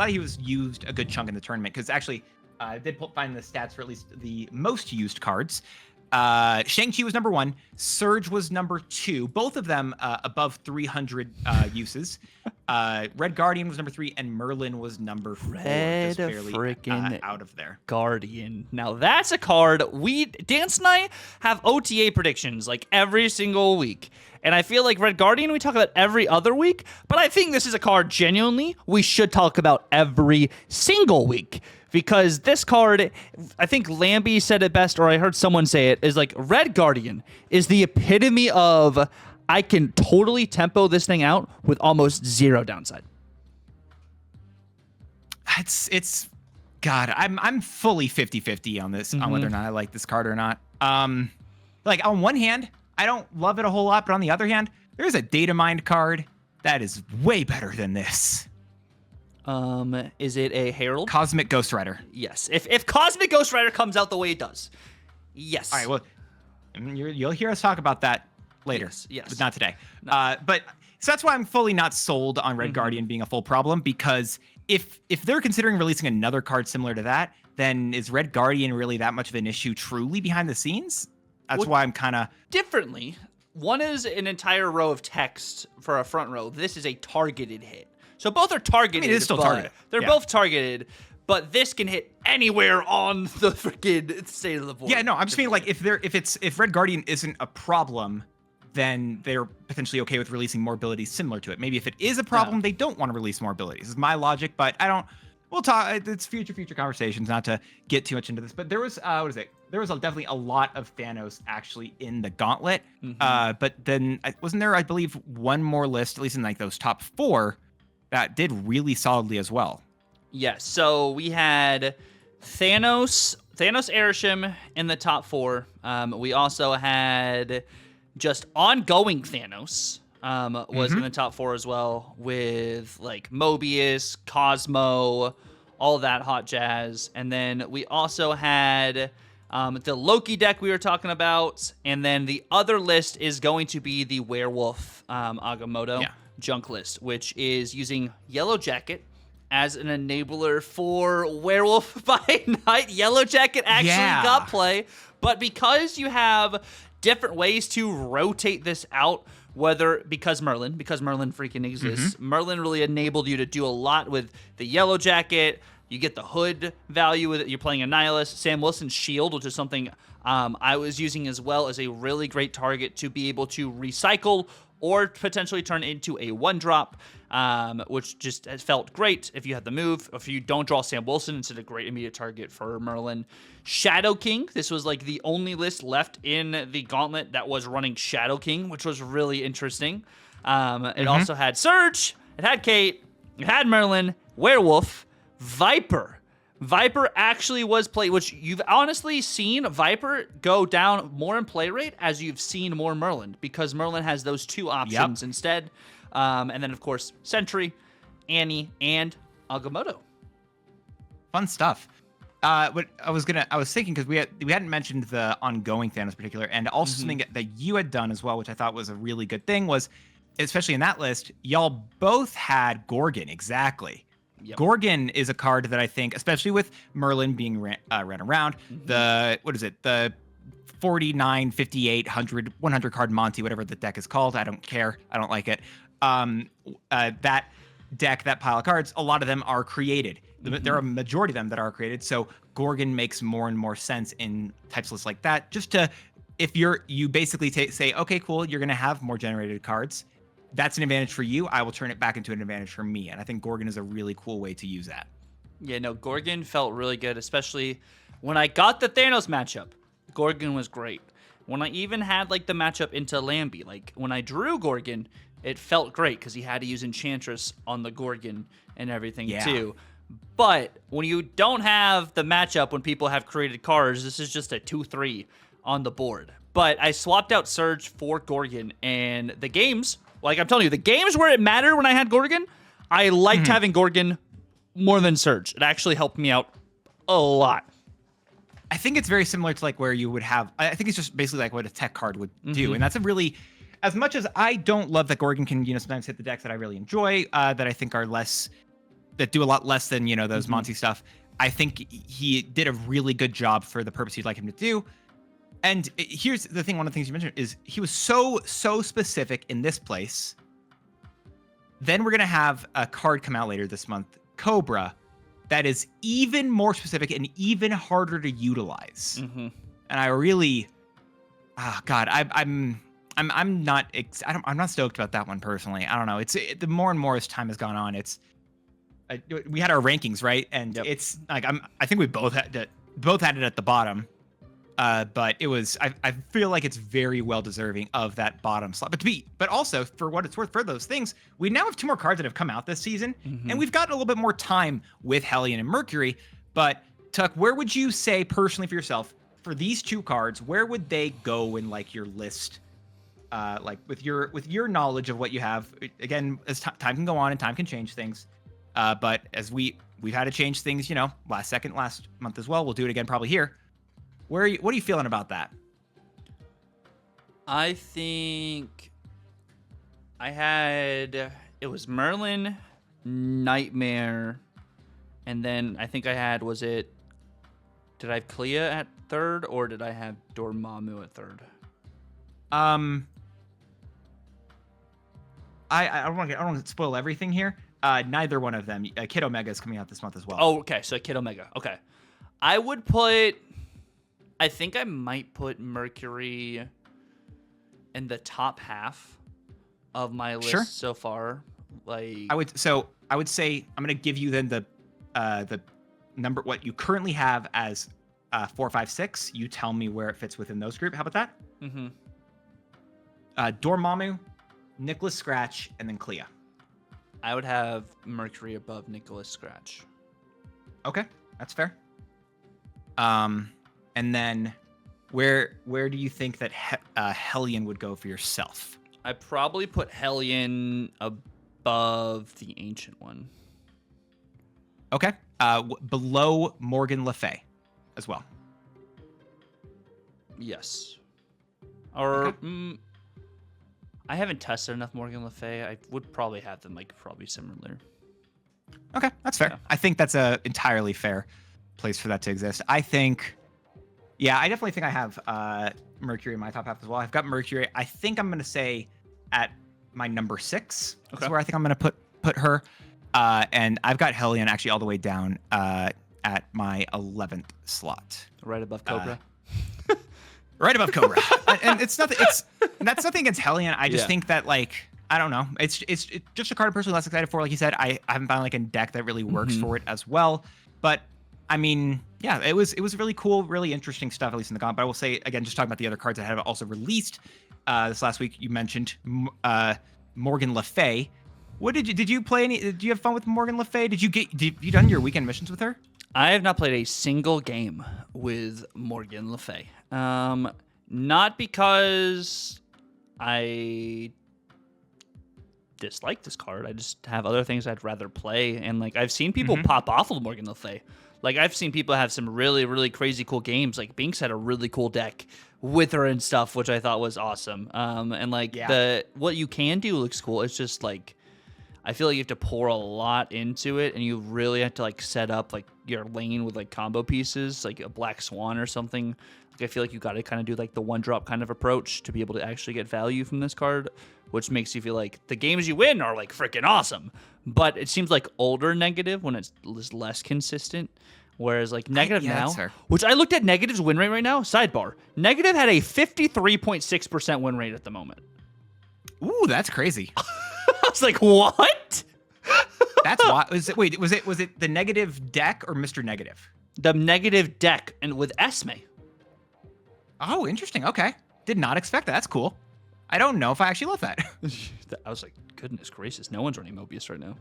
he was used a good chunk in the tournament, because actually I did find the stats for at least the most used cards. Shang-Chi was number 1, Surge was number 2, both of them above 300 uses. Red Guardian was number 3, and Merlin was number 4. Red just barely freaking out of there. Guardian. Now that's a card Dance and I have OTA predictions like every single week. And I feel like Red Guardian we talk about every other week, but I think this is a card genuinely we should talk about every single week. Because this card, I think Lambie said it best, or I heard someone say it, is like Red Guardian is the epitome of I can totally tempo this thing out with almost zero downside. It's God, I'm fully 50-50 on this, on whether or not I like this card or not. Like on one hand, I don't love it a whole lot, but on the other hand, there's a data mined card that is way better than this. Is it a Herald? Cosmic Ghost Rider. Yes. If Cosmic Ghost Rider comes out the way it does. Yes. All right, well, you'll hear us talk about that later. Yes. But not today. No. But so that's why I'm fully not sold on Red Guardian being a full problem, because if they're considering releasing another card similar to that, then is Red Guardian really that much of an issue truly behind the scenes? That's why I'm kind of... Differently, one is an entire row of text for a front row. This is a targeted hit. So both are targeted. I mean, it is still targeted. They're both targeted, but this can hit anywhere on the freaking state of the board. Yeah, no, I'm just meaning like if Red Guardian isn't a problem, then they're potentially okay with releasing more abilities similar to it. Maybe if it is a problem, they don't want to release more abilities. Is my logic, but I don't. We'll talk. It's future conversations. Not to get too much into this, but there was There was definitely a lot of Thanos actually in the Gauntlet. But then wasn't there, I believe, one more list, at least in like those top 4, that did really solidly as well. Yes. So we had Thanos Airshim in the top 4. We also had just ongoing Thanos was in the top 4 as well, with like Mobius, Cosmo, all that hot jazz. And then we also had the Loki deck we were talking about. And then the other list is going to be the Werewolf Agamotto junk list, which is using Yellow Jacket as an enabler for Werewolf by Night. Yellow Jacket actually got play, but because you have different ways to rotate this out, because Merlin freaking exists, Merlin really enabled you to do a lot with the Yellow Jacket. You get the hood value with it. You're playing a Nihilist. Sam Wilson's shield, which is something I was using as well as a really great target to be able to recycle or potentially turn into a 1-drop, which just has felt great if you have the move. If you don't draw Sam Wilson, it's a great immediate target for Merlin. Shadow King, this was like the only list left in the Gauntlet that was running Shadow King, which was really interesting. It also had Surge, it had Kate, it had Merlin, Werewolf, Viper. Viper actually was played, which you've honestly seen Viper go down more in play rate as you've seen more Merlin, because Merlin has those 2 options instead. And then, of course, Sentry, Annie, and Agamotto. Fun stuff. What I was thinking, because we hadn't mentioned the ongoing Thanos in particular, and also something that you had done as well, which I thought was a really good thing, was, especially in that list, y'all both had Gorgon. Exactly. Yep. Gorgon is a card that I think, especially with Merlin being ran around, the 49, 58, 100 card Monty, whatever the deck is called. I don't care. I don't like it. That deck, that pile of cards, a lot of them are created. There are a majority of them that are created. So Gorgon makes more and more sense in types lists like that. Just to, if you basically say, okay, cool, you're going to have more generated cards. That's an advantage for you. I will turn it back into an advantage for me. And I think Gorgon is a really cool way to use that. Yeah, no, Gorgon felt really good, especially when I got the Thanos matchup. Gorgon was great. When I even had like the matchup into Lambie, like when I drew Gorgon, it felt great because he had to use Enchantress on the Gorgon and everything too. But when you don't have the matchup, when people have created cards, this is just a 2-3 on the board. But I swapped out Surge for Gorgon, and the games, like I'm telling you, the games where it mattered when I had Gorgon, I liked having Gorgon more than Surge. It actually helped me out a lot. I think it's very similar to like where you would have, I think it's just basically like what a tech card would do. And that's a really, as much as I don't love that Gorgon can, sometimes hit the decks that I really enjoy, that I think are less, that do a lot less than, those Monty stuff. I think he did a really good job for the purpose you'd like him to do. And here's the thing, one of the things you mentioned is he was so specific in this place Then we're going to have a card come out later this month, Cobra, that is even more specific and even harder to utilize. And I really, God, I'm not stoked about that one personally. I don't know. The more and more as time has gone on, we had our rankings, right? And it's like I think we both had it at the bottom. But it was I feel like it's very well deserving of that bottom slot. But also for what it's worth for those things, we now have 2 more cards that have come out this season, and we've gotten a little bit more time with Hellion and Mercury. But Tuck, where would you say personally for yourself for these 2 cards? Where would they go in like your list? Like with your knowledge of what you have. Again, as time can go on and time can change things. But as we've had to change things, last month as well. We'll do it again probably here. What are you feeling about that? I think it was Merlin, Nightmare, and then I think I had, did I have Clea at 3rd or did I have Dormammu at 3rd? I don't want to spoil everything here. Neither one of them. Kid Omega is coming out this month as well. Oh, okay. So Kid Omega. Okay. I think I might put Mercury in the top half of my list so far. Like I would say I'm gonna give you then the number what you currently have as 4, 5, 6. You tell me where it fits within those group. How about that? Dormammu, Nicholas Scratch, and then Clea. I would have Mercury above Nicholas Scratch. Okay, that's fair. And then where do you think that Hellion would go for yourself? I'd probably put Hellion above the Ancient One. Okay. Below Morgan Le Fay as well. Yes. Or I haven't tested enough Morgan Le Fay. I would probably have them probably similar. Okay, that's fair. Yeah. I think that's a entirely fair place for that to exist. I definitely think I have Mercury in my top half as well. I've got Mercury. I think I'm going to say at my number 6. Okay. That's where I think I'm going to put her. And I've got Hellion actually all the way down at my 11th slot. Right above Cobra. Right above Cobra. And that's nothing against Hellion. I just think that I don't know. It's just a card I'm personally less excited for. Like you said, I haven't found a deck that really works for it as well. But I mean, yeah, it was really cool, really interesting stuff, at least in the Gauntlet. But I will say, again, just talking about the other cards that have also released this last week, you mentioned Morgan Le Fay. Did you play any? Did you have fun with Morgan Le Fay? Have you done your weekend missions with her? I have not played a single game with Morgan Le Fay. Not because I dislike this card. I just have other things I'd rather play. And I've seen people pop off of Morgan Le Fay. I've seen people have some really, really crazy cool games. Binks had a really cool deck with her and stuff, which I thought was awesome. What you can do looks cool. It's just I feel like you have to pour a lot into it, and you really have to set up your lane with combo pieces, like a Black Swan or something. I feel like you got to kind of do the 1-drop kind of approach to be able to actually get value from this card, which makes you feel like the games you win are freaking awesome. But it seems like older Negative when it's less consistent. Whereas Negative now, which I looked at Negative's win rate right now. Sidebar: Negative had a 53.6% win rate at the moment. Ooh, that's crazy. I was like, what? That's why. Was it the Negative deck or Mr. Negative? The Negative deck and with Esme. Oh, interesting. Okay. Did not expect that. That's cool. I don't know if I actually love that. I was like, goodness gracious, no one's running Mobius right now.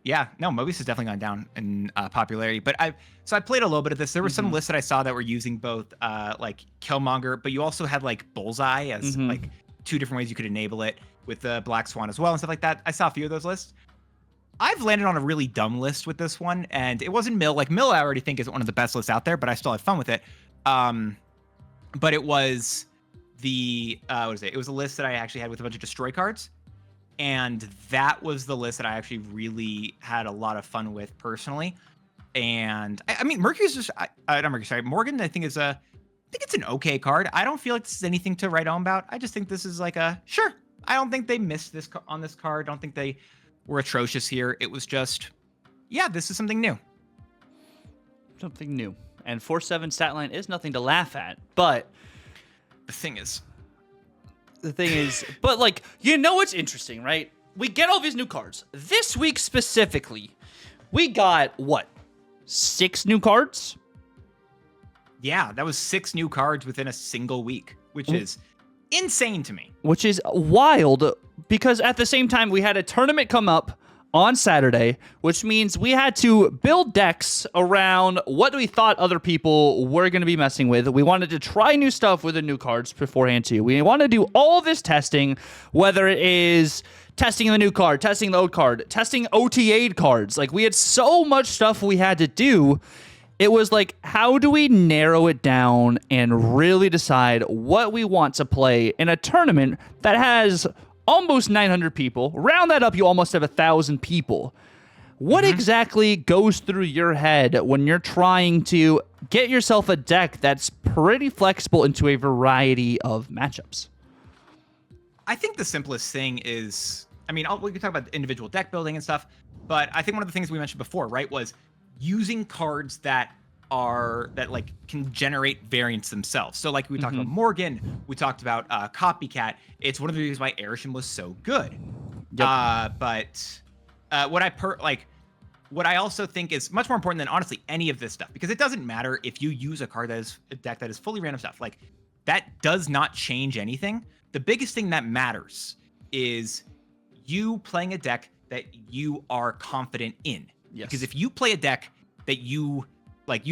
Yeah, no, Mobius has definitely gone down in popularity. But I played a little bit of this. There were some lists that I saw that were using both Killmonger, but you also had Bullseye as 2 different ways you could enable it with the Black Swan as well and stuff like that. I saw a few of those lists. I've landed on a really dumb list with this one, and it wasn't Mill. Mill I already think is one of the best lists out there, but I still had fun with it. But it was the it was a list that I actually had with a bunch of destroy cards, and that was the list that I actually really had a lot of fun with personally. And I mean, Mercury's just not Mercury, sorry, Morgan. I think it's an okay card. I don't feel like this is anything to write home about. I just think this is sure. I don't think they missed this on this card. I don't think they were atrocious here. It was just, yeah, this is something new. Something new. And 4-7 stat line is nothing to laugh at, but the thing is, but like, you know what's interesting, right? We get all these new cards. This week specifically, we got, what, 6 new cards? Yeah, that was 6 new cards within a single week, which is insane to me. Which is wild, because at the same time, we had a tournament come up on Saturday, which means we had to build decks around what we thought other people were going to be messing with. We wanted to try new stuff with the new cards beforehand too. We want to do all this testing, whether it is testing the new card, testing the old card, testing OTA'd cards. Like, we had so much stuff we had to do. It was like, how do we narrow it down and really decide what we want to play in a tournament that has almost 900 people? Round that up, you almost have 1,000 people. What exactly goes through your head when you're trying to get yourself a deck that's pretty flexible into a variety of matchups? I think the simplest thing is, I mean, we can talk about individual deck building and stuff, but I think one of the things we mentioned before, right, was using cards that like can generate variants themselves. So like we talked about Morgan, we talked about Copycat. It's one of the reasons why Arishem was so good. Yep. But what I also think is much more important than honestly any of this stuff, because it doesn't matter if you use a card that is a deck that is fully random stuff. Like, that does not change anything. The biggest thing that matters is you playing a deck that you are confident in. Yes. Because if you play a deck that you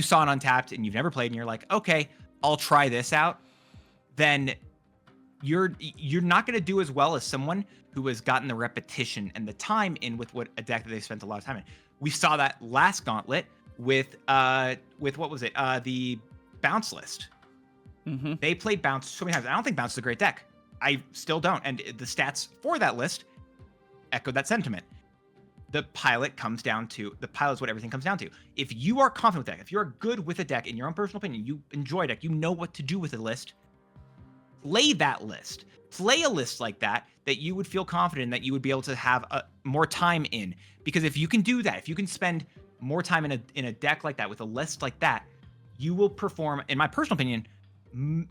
saw it Untapped and you've never played and you're like, okay, I'll try this out, then you're not going to do as well as someone who has gotten the repetition and the time in with what a deck that they spent a lot of time in. We saw that last Gauntlet with what was it? The Bounce list. They played Bounce so many times. I don't think Bounce is a great deck. I still don't. And the stats for that list echoed that sentiment. The pilot is what everything comes down to. If you are confident with deck, if you're good with a deck, in your own personal opinion, you enjoy a deck, you know what to do with a list, play that list. Play a list like that you would feel confident that you would be able to have more time in. Because if you can do that, if you can spend more time in a deck like that, with a list like that, you will perform, in my personal opinion,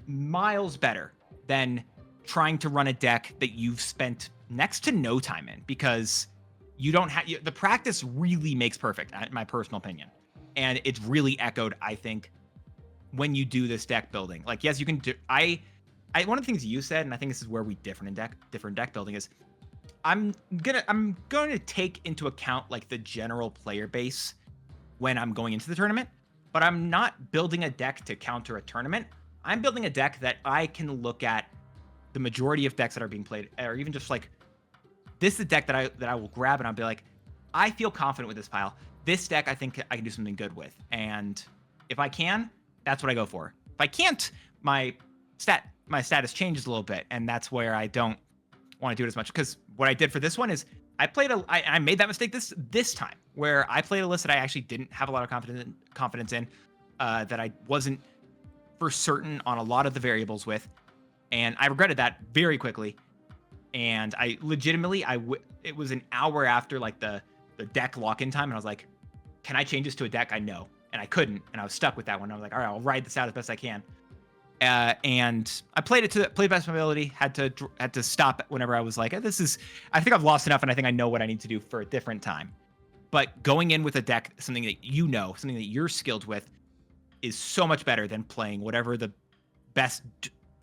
miles better than trying to run a deck that you've spent next to no time in, because you don't have the practice really makes perfect, in my personal opinion. And it's really echoed, I think, when you do this deck building. Like, yes, you can do, one of the things you said, and I think this is where we differ in different deck building, is I'm going to take into account like the general player base when I'm going into the tournament, but I'm not building a deck to counter a tournament. I'm building a deck that I can look at the majority of decks that are being played, or even just like, this is a deck that I will grab and I'll be like, I feel confident with this pile. This deck I think I can do something good with. And if I can, that's what I go for. If I can't, my status changes a little bit, and that's where I don't want to do it as much. Because what I did for this one is I made that mistake this time, where I played a list that I actually didn't have a lot of confidence in, that I wasn't for certain on a lot of the variables with, and I regretted that very quickly. And I legitimately, it was an hour after like the deck lock-in time, and I was like, can I change this to a deck I know? And I couldn't, and I was stuck with that one. I was like, all right, I'll ride this out as best I can. And I played best of my ability. Had to stop whenever I was like, I think I've lost enough, and I think I know what I need to do for a different time. But going in with a deck, something that you know, something that you're skilled with, is so much better than playing whatever the best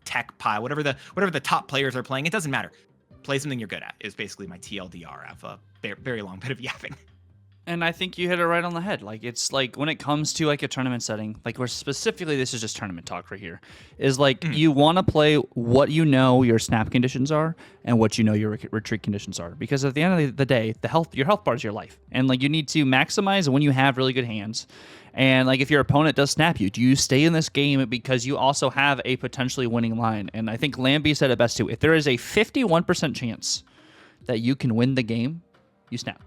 tech pile, whatever the top players are playing. It doesn't matter. Play something you're good at is basically my TLDR of a very long bit of yapping. And I think you hit it right on the head. Like, it's like when it comes to like a tournament setting, like we're specifically, this is just tournament talk right here, is like you want to play what you know your snap conditions are and what you know your retreat conditions are. Because at the end of the day, your health bar is your life. And like you need to maximize when you have really good hands. And like if your opponent does snap you, do you stay in this game because you also have a potentially winning line? And I think Lambie said it best too. If there is a 51% chance that you can win the game, you snap.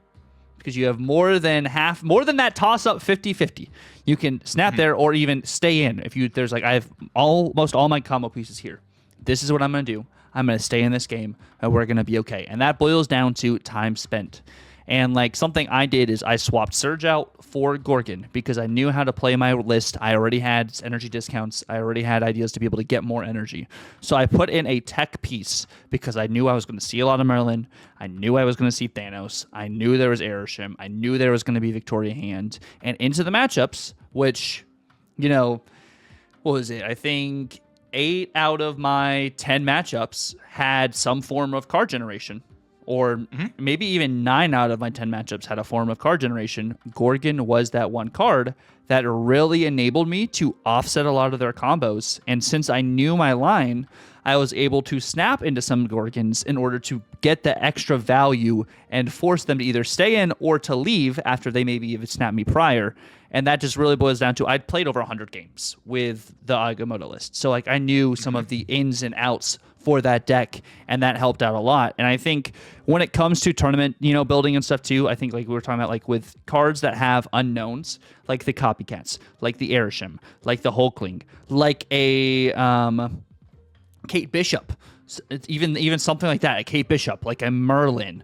Because you have more than that toss-up 50-50. You can snap there or even stay in. There's like, I have almost all my combo pieces here. This is what I'm going to do. I'm going to stay in this game, and we're going to be okay. And that boils down to time spent. And like something I did is I swapped Surge out for Gorgon because I knew how to play my list. I already had energy discounts. I already had ideas to be able to get more energy. So I put in a tech piece because I knew I was going to see a lot of Merlin. I knew I was going to see Thanos. I knew there was Airshim. I knew there was going to be Victoria Hand. And into the matchups, which, you know, what was it? I think 8 out of my 10 matchups had some form of card generation. Or maybe even 9 out of my 10 matchups had a form of card generation. Gorgon was that one card that really enabled me to offset a lot of their combos. And since I knew my line, I was able to snap into some Gorgons in order to get the extra value and force them to either stay in or to leave after they maybe even snapped me prior. And that just really boils down to I'd played over 100 games with the Agamotto list. So like I knew some of the ins and outs for that deck, and that helped out a lot. And I think when it comes to tournament, you know, building and stuff too, I think like we were talking about, like with cards that have unknowns, like the Copycats, like the Airshim, like the Hulkling, like a Kate Bishop, even something like that, a Kate Bishop, like a Merlin,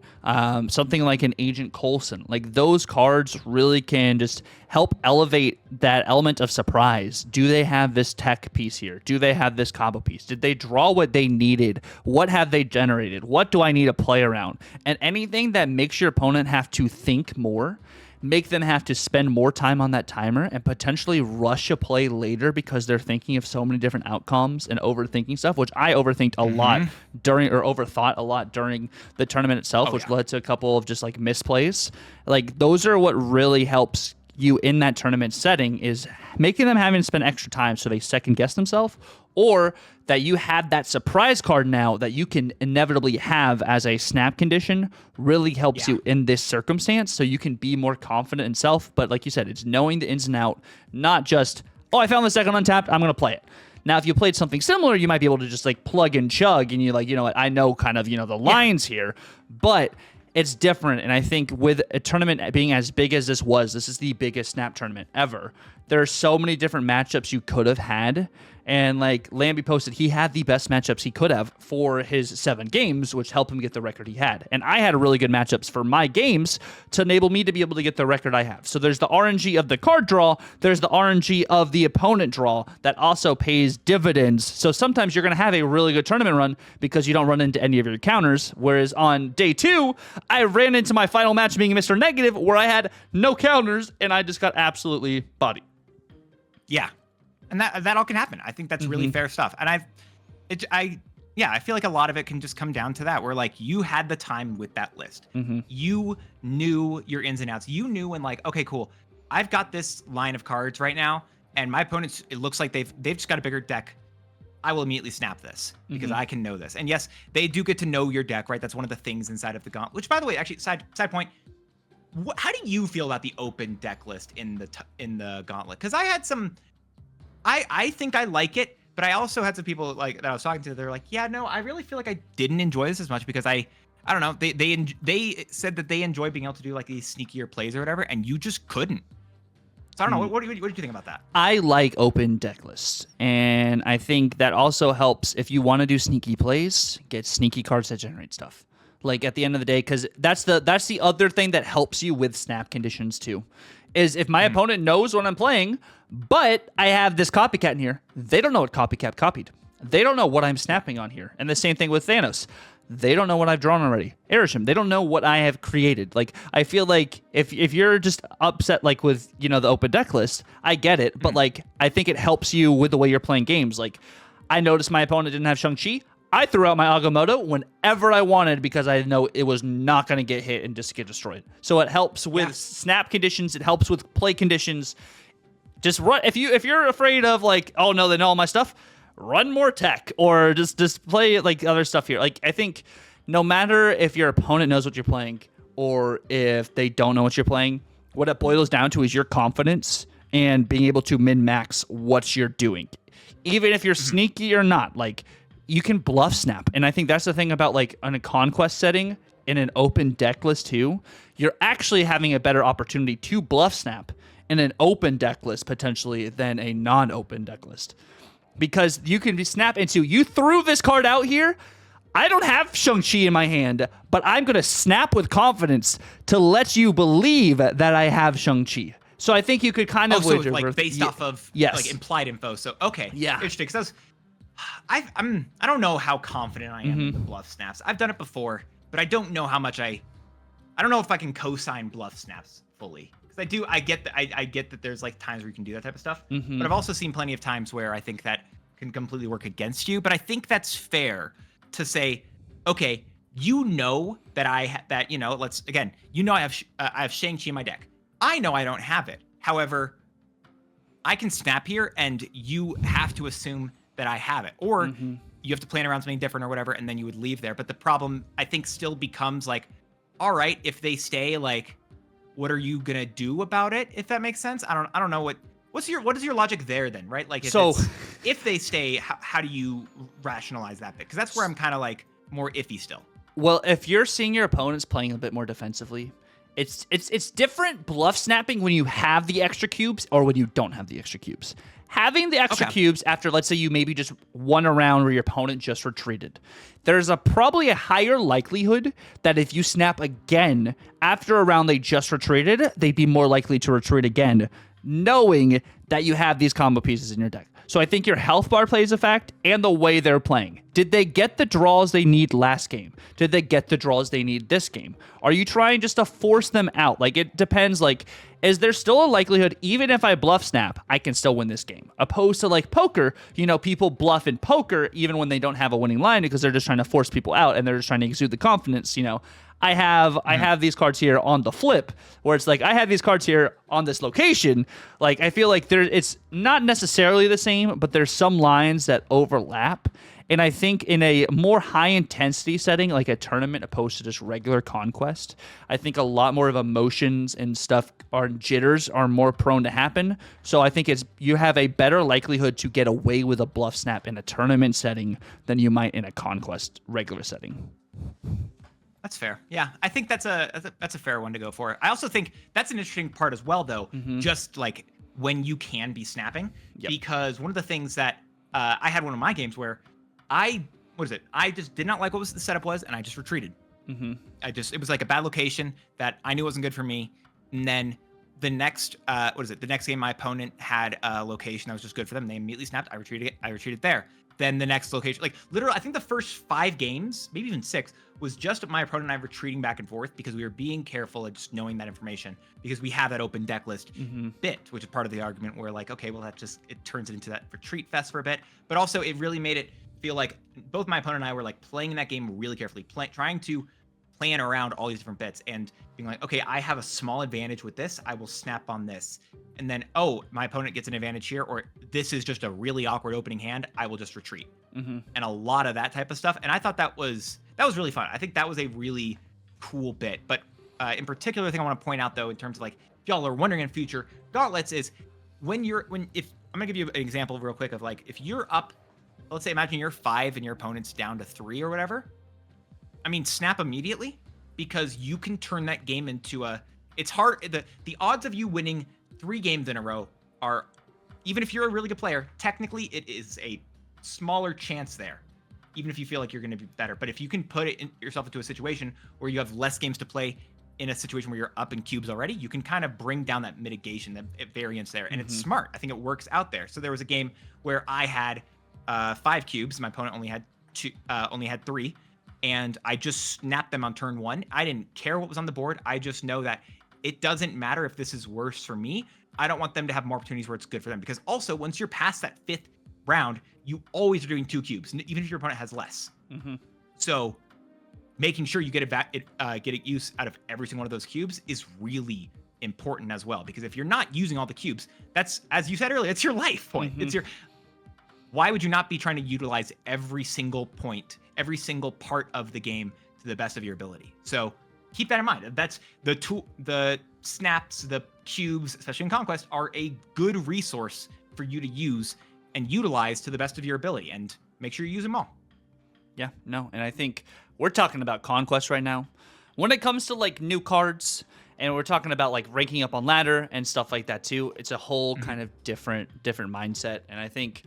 something like an Agent Coulson. Like those cards really can just help elevate that element of surprise. Do they have this tech piece here? Do they have this combo piece? Did they draw what they needed? What have they generated? What do I need to play around? And anything that makes your opponent have to think more, make them have to spend more time on that timer and potentially rush a play later because they're thinking of so many different outcomes and overthinking stuff, which I overthinked a lot during, or overthought a lot during the tournament itself, which led to a couple of just like misplays. Like those are what really helps you in that tournament setting, is making them having to spend extra time so they second guess themselves, or that you have that surprise card now that you can inevitably have as a snap condition really helps you in this circumstance, so you can be more confident in self. But like you said, it's knowing the ins and out, not just, oh, I found the second untapped, I'm going to play it. Now, if you played something similar, you might be able to just like plug and chug, and you're like, you know what, I know kind of, you know, the lines here, but it's different. And I think with a tournament being as big as this is the biggest snap tournament ever. There are so many different matchups you could have had. And like Lambie posted, he had the best matchups he could have for his 7 games, which helped him get the record he had. And I had really good matchups for my games to enable me to be able to get the record I have. So there's the RNG of the card draw. There's the RNG of the opponent draw that also pays dividends. So sometimes you're going to have a really good tournament run because you don't run into any of your counters. Whereas on day 2, I ran into my final match being Mr. Negative, where I had no counters and I just got absolutely bodied. Yeah. And that all can happen. I think that's really fair stuff. And I feel like a lot of it can just come down to that, where like you had the time with that list. You knew your ins and outs. You knew when like, okay, cool, I've got this line of cards right now, and my opponents, it looks like they've just got a bigger deck. I will immediately snap this because I can know this. And yes, they do get to know your deck, right? That's one of the things inside of the Gauntlet. Which, by the way, actually, side point. How do you feel about the open deck list in the Gauntlet? Because I had some. I think I like it, but I also had some people like that I was talking to. They're like, yeah, no, I really feel like I didn't enjoy this as much because I don't know. They said that they enjoy being able to do like these sneakier plays or whatever, and you just couldn't. So I don't know. What did you think about that? I like open deck lists, and I think that also helps if you want to do sneaky plays, get sneaky cards that generate stuff. Like at the end of the day, because that's the other thing that helps you with snap conditions too. Is if my opponent knows what I'm playing, but I have this copycat in here, they don't know what copycat copied. They don't know what I'm snapping on here. And the same thing with Thanos. They don't know what I've drawn already. Airshim, they don't know what I have created. Like, I feel like if you're just upset like with, you know, the open deck list, I get it. But like, I think it helps you with the way you're playing games. Like, I noticed my opponent didn't have Shang-Chi. I threw out my Agamotto whenever I wanted because I know it was not going to get hit and just get destroyed. So it helps with snap conditions. It helps with play conditions. Just run. If you're afraid of like, oh no, they know all my stuff, run more tech or just play like other stuff here. Like I think no matter if your opponent knows what you're playing or if they don't know what you're playing, what it boils down to is your confidence and being able to min-max what you're doing. Even if you're sneaky or not, like you can bluff snap. And I think that's the thing about like on a conquest setting in an open deck list too, you're actually having a better opportunity to bluff snap in an open deck list potentially than a non-open deck list. Because you can snap into, you threw this card out here, I don't have Shang-Chi in my hand, but I'm going to snap with confidence to let you believe that I have Shang-Chi. So I think you could kind of wager like based off of like implied info. So okay, yeah, interesting. Because I don't know how confident I am in the bluff snaps. I've done it before, but I don't know how much I don't know if I can co-sign bluff snaps fully. Because I get that there's like times where you can do that type of stuff. But I've also seen plenty of times where I think that can completely work against you. But I think that's fair to say, okay, you know that I have Shang-Chi in my deck. I know I don't have it. However, I can snap here, and you have to assume that I have it, or you have to plan around something different or whatever, and then you would leave there. But the problem, I think, still becomes like, all right, if they stay, like, what are you gonna do about it? If that makes sense, I don't know what is your logic there then, right? Like, if they stay, how do you rationalize that bit? Because that's where I'm kind of like more iffy still. Well, if you're seeing your opponents playing a bit more defensively, it's different bluff snapping when you have the extra cubes or when you don't have the extra cubes. Having the extra cubes after, let's say, you maybe just won a round where your opponent just retreated, there's probably a higher likelihood that if you snap again after a round they just retreated, they'd be more likely to retreat again, knowing that you have these combo pieces in your deck. So I think your health bar plays a fact, and the way they're playing. Did they get the draws they need last game? Did they get the draws they need this game? Are you trying just to force them out? Like, it depends. Like, is there still a likelihood, even if I bluff snap, I can still win this game? Opposed to, like, poker, people bluff in poker even when they don't have a winning line because they're just trying to force people out and they're just trying to exude the confidence, I have these cards here on the flip, where it's like, I have these cards here on this location. Like, I feel like it's not necessarily the same, but there's some lines that overlap. And I think in a more high intensity setting, like a tournament opposed to just regular Conquest, I think a lot more of emotions and stuff or jitters are more prone to happen. So I think you have a better likelihood to get away with a bluff snap in a tournament setting than you might in a Conquest regular setting. That's fair. Yeah, I think that's a fair one to go for. I also think that's an interesting part as well, though. Just like when you can be snapping, because one of the things that I had one of my games where I just did not like what the setup was, and I just retreated. It was like a bad location that I knew wasn't good for me, and then the next the next game my opponent had a location that was just good for them. They immediately snapped. I retreated there. Then the next location, like literally, I think the first 5 games, maybe even 6, was just my opponent and I retreating back and forth because we were being careful and just knowing that information because we have that open deck list bit, which is part of the argument where like, okay, well, it turns it into that retreat fest for a bit. But also it really made it feel like both my opponent and I were like playing that game really carefully, trying to plan around all these different bits and being like, okay, I have a small advantage with this. I will snap on this. And then, oh, my opponent gets an advantage here, or this is just a really awkward opening hand. I will just retreat. And a lot of that type of stuff. And I thought that was really fun. I think that was a really cool bit. But in particular, the thing I want to point out, though, in terms of like, if y'all are wondering in future, Gauntlets is I'm going to give you an example real quick of like, if you're up, let's say, imagine you're 5 and your opponent's down to 3 or whatever. I mean, snap immediately, because you can turn that game into it's hard. The odds of you winning 3 games in a row are, even if you're a really good player, technically it is a smaller chance there, even if you feel like you're going to be better. But if you can put yourself into a situation where you have less games to play in a situation where you're up in cubes already, you can kind of bring down that mitigation, that variance there. And it's smart. I think it works out there. So there was a game where I had 5 cubes. My opponent only had 3. And I just snapped them on turn 1. I didn't care what was on the board. I just know that it doesn't matter if this is worse for me. I don't want them to have more opportunities where it's good for them. Because also, once you're past that 5th round, you always are doing 2 cubes, even if your opponent has less. So making sure you get a use out of every single one of those cubes is really important as well. Because if you're not using all the cubes, that's, as you said earlier, it's your life point. Why would you not be trying to utilize every single point, every single part of the game to the best of your ability? So keep that in mind. That's the snaps, the cubes, especially in Conquest, are a good resource for you to use and utilize to the best of your ability, and make sure you use them all. Yeah, no, and I think we're talking about Conquest right now. When it comes to like new cards, and we're talking about like ranking up on ladder and stuff like that too, it's a whole kind of different mindset. And I think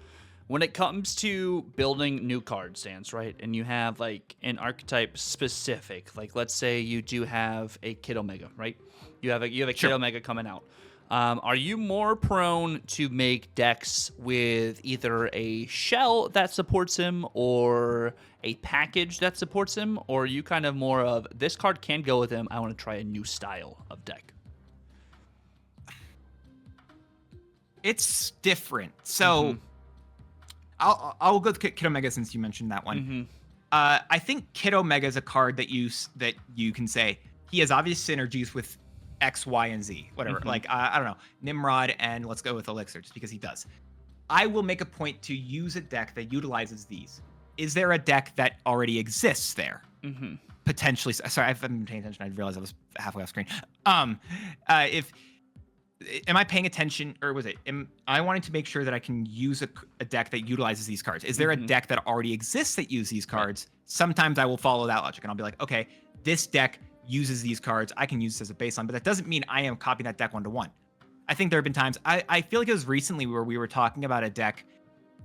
When it comes to building new card stands, right, and you have like an archetype specific, like let's say you do have a Kid Omega, right? You have a Kid Omega coming out. Are you more prone to make decks with either a shell that supports him or a package that supports him, or are you kind of more of this card can go with him, I want to try a new style of deck? It's different. So I'll go with Kid Omega since you mentioned that one. I think Kid Omega is a card that you can say he has obvious synergies with X, Y, and Z, whatever. Like, I don't know, Nimrod, and let's go with Elixir, just because he does. I will make a point to use a deck that utilizes these. Is there a deck that already exists there? Potentially. Sorry, I haven't been paying attention. I realized I was halfway off screen. Am I paying attention, or was it? Am I wanting to make sure that I can use a deck that utilizes these cards? Is there a deck that already exists that uses these cards? Sometimes I will follow that logic, and I'll be like, okay, this deck uses these cards. I can use this as a baseline, but that doesn't mean I am copying that deck 1-to-1. I think there have been times, I feel like it was recently where we were talking about a deck.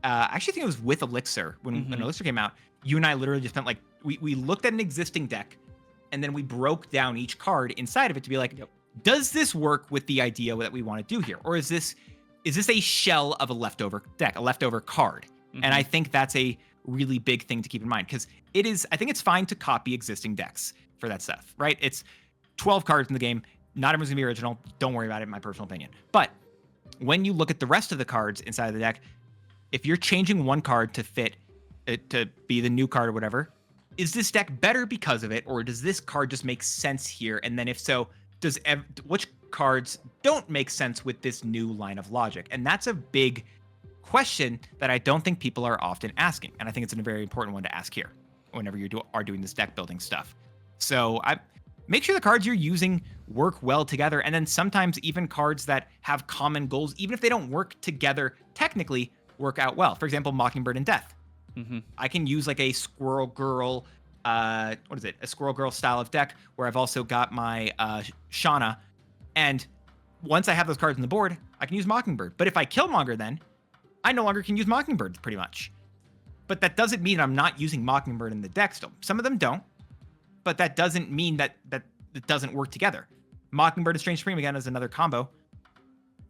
I actually think it was with Elixir when Elixir came out. You and I literally just spent like, we looked at an existing deck, and then we broke down each card inside of it to be like, does this work with the idea that we want to do here? Or is this a shell of a leftover deck, a leftover card? And I think that's a really big thing to keep in mind, because I think it's fine to copy existing decks for that stuff, right? It's 12 cards in the game. Not everyone's gonna be original. Don't worry about it, in my personal opinion. But when you look at the rest of the cards inside of the deck, if you're changing one card to fit it to be the new card or whatever, is this deck better because of it, or does this card just make sense here? And then if so, which cards don't make sense with this new line of logic? And that's a big question that I don't think people are often asking, and I think it's a very important one to ask here whenever you are doing this deck building stuff. So make sure the cards you're using work well together, and then sometimes even cards that have common goals, even if they don't work together technically, work out well. For example, Mockingbird and Death. I can use like a Squirrel Girl, a Squirrel Girl style of deck where I've also got my Shauna, and once I have those cards on the board, I can use Mockingbird. But if I kill Monger, then I no longer can use Mockingbird, pretty much. But that doesn't mean I'm not using Mockingbird in the deck still. Some of them don't, but that doesn't mean that it doesn't work together. Mockingbird and Strange Supreme, again, is another combo.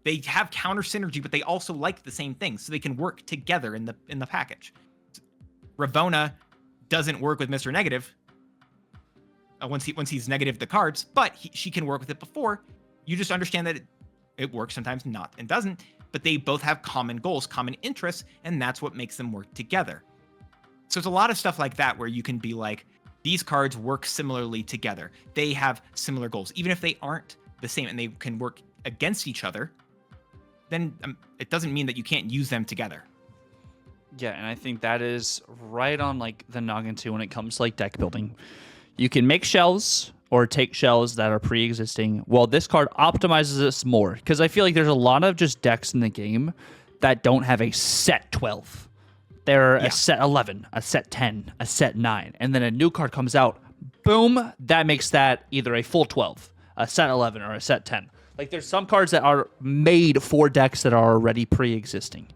They have counter synergy, but they also like the same thing, so they can work together in the package. Ravonna doesn't work with Mr. Negative once he's negative the cards, but she can work with it before. You just understand that it works sometimes, not and doesn't, but they both have common goals, common interests, and that's what makes them work together. So it's a lot of stuff like that where you can be like, these cards work similarly together. They have similar goals, even if they aren't the same and they can work against each other, then it doesn't mean that you can't use them together. Yeah, and I think that is right on like the noggin too when it comes to like deck building. You can make shells or take shells that are pre-existing. Well, this card optimizes this more, because I feel like there's a lot of just decks in the game that don't have a set 12. They're a set 11, a set 10, a set 9, and then a new card comes out, boom, that makes that either a full 12, a set 11, or a set 10. Like, there's some cards that are made for decks that are already pre-existing.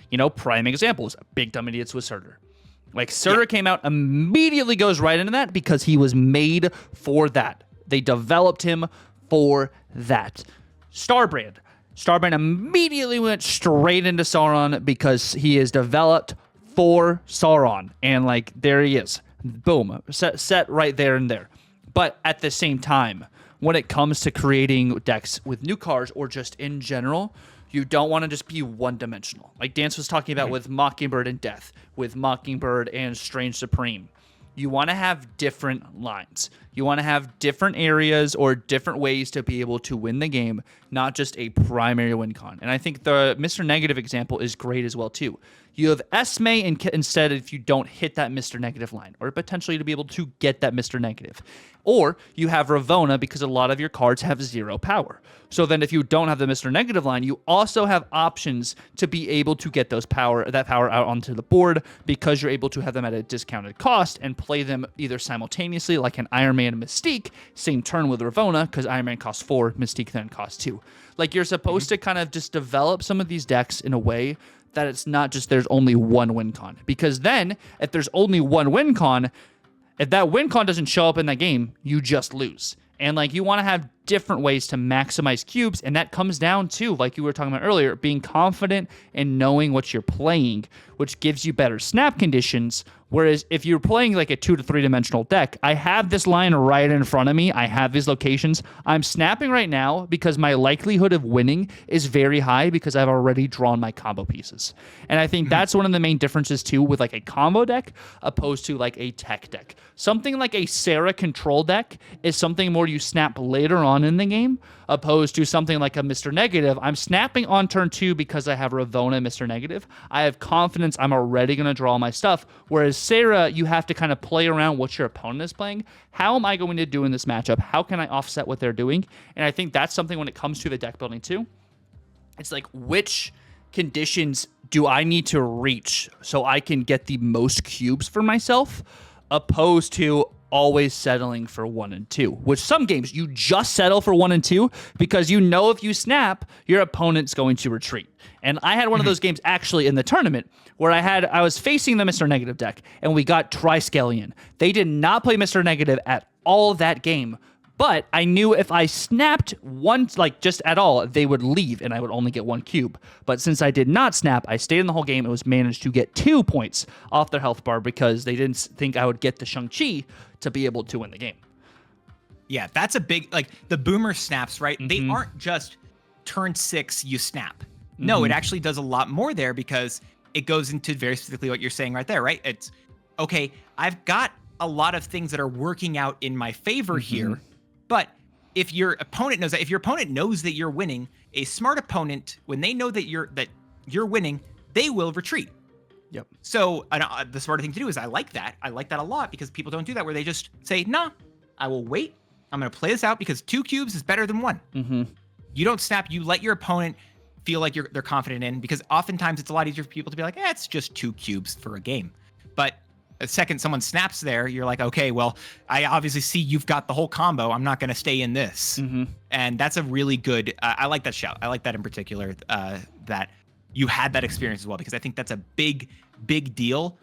You know, prime examples, Big Dumb Idiot Swiss Herder. Like, Surtur came out, immediately goes right into that because he was made for that. They developed him for that. Starbrand immediately went straight into Sauron because he is developed for Sauron. And, like, there he is. Boom. Set right there and there. But at the same time, when it comes to creating decks with new cards or just in general, you don't want to just be one-dimensional. Like Dance was talking about with Mockingbird and Death, with Mockingbird and Strange Supreme. You want to have different lines. You want to have different areas or different ways to be able to win the game, not just a primary win con. And I think the Mr. Negative example is great as well, too. You have Esme instead if you don't hit that Mr. Negative line, or potentially to be able to get that Mr. Negative. Or you have Ravonna because a lot of your cards have 0 power. So then if you don't have the Mr. Negative line, you also have options to be able to get that power out onto the board because you're able to have them at a discounted cost and play them either simultaneously like an Iron Man and Mystique, same turn with Ravonna because Iron Man costs 4, Mystique then costs 2. Like, you're supposed to kind of just develop some of these decks in a way that it's not just there's only one win con. Because then, if there's only one win con, if that win con doesn't show up in that game, you just lose. And like you want to have different ways to maximize cubes, and that comes down to, like you were talking about earlier, being confident in knowing what you're playing, which gives you better snap conditions. Whereas if you're playing like a 2 to 3 dimensional deck, I have this line right in front of me. I have these locations. I'm snapping right now because my likelihood of winning is very high because I've already drawn my combo pieces. And I think that's one of the main differences too with like a combo deck opposed to like a tech deck. Something like a Sarah control deck is something more you snap later on in the game, opposed to something like a Mr. Negative. I'm snapping on turn 2 because I have Ravonna and Mr. Negative. I have confidence I'm already going to draw my stuff. Whereas Sarah, you have to kind of play around what your opponent is playing. How am I going to do in this matchup? How can I offset what they're doing? And I think that's something when it comes to the deck building too. It's like, which conditions do I need to reach so I can get the most cubes for myself, opposed to always settling for 1 and 2, which some games you just settle for 1 and 2 because you know if you snap, your opponent's going to retreat. And I had one of those games actually in the tournament where I was facing the Mr. Negative deck and we got Triskelion. They did not play Mr. Negative at all that game, but I knew if I snapped once, like just at all, they would leave and I would only get 1 cube. But since I did not snap, I stayed in the whole game and was managed to get 2 points off their health bar because they didn't think I would get the Shang-Chi to be able to win the game. Yeah, that's a big, like the boomer snaps, right? They aren't just turn 6, you snap. No, it actually does a lot more there because it goes into very specifically what you're saying right there, right? It's, okay, I've got a lot of things that are working out in my favor here, but if your opponent knows that, if your opponent knows that you're winning, a smart opponent, when they know that you're winning, they will retreat. Yep. So the smarter thing to do is I like that. I like that a lot because people don't do that where they just say, nah, I will wait. I'm going to play this out because 2 cubes is better than 1. You don't snap. You let your opponent feel like they're confident in, because oftentimes it's a lot easier for people to be like, it's just 2 cubes for a game. But the second someone snaps there, you're like, okay, well, I obviously see you've got the whole combo. I'm not going to stay in this. And that's a really good, I like that shout. I like that in particular, that you had that experience as well, because I think that's a big, big deal.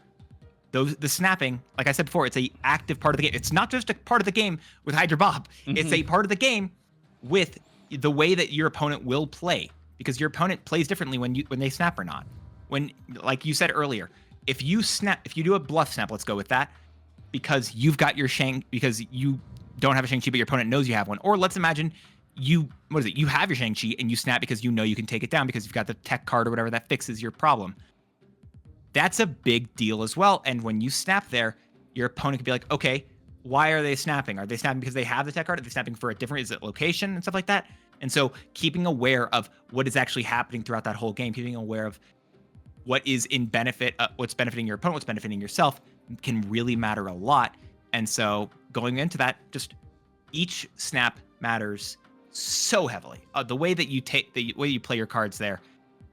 The snapping, like I said before, it's a active part of the game. It's not just a part of the game with Hydra Bob. It's a part of the game with the way that your opponent will play, because your opponent plays differently when they snap or not. When, like you said earlier, if you do a bluff snap, let's go with that, because you've got your because you don't have a Shang-Chi, but your opponent knows you have one. Or let's imagine you have your Shang-Chi and you snap because you know you can take it down because you've got the tech card or whatever that fixes your problem. That's a big deal as well. And when you snap there, your opponent could be like, okay, why are they snapping? Are they snapping because they have the tech card? Are they snapping for a different, is it location and stuff like that? And so keeping aware of what is actually happening throughout that whole game, keeping aware of what is in benefit, what's benefiting your opponent, what's benefiting yourself, can really matter a lot. And so going into that, just each snap matters so heavily. The way that the way you play your cards there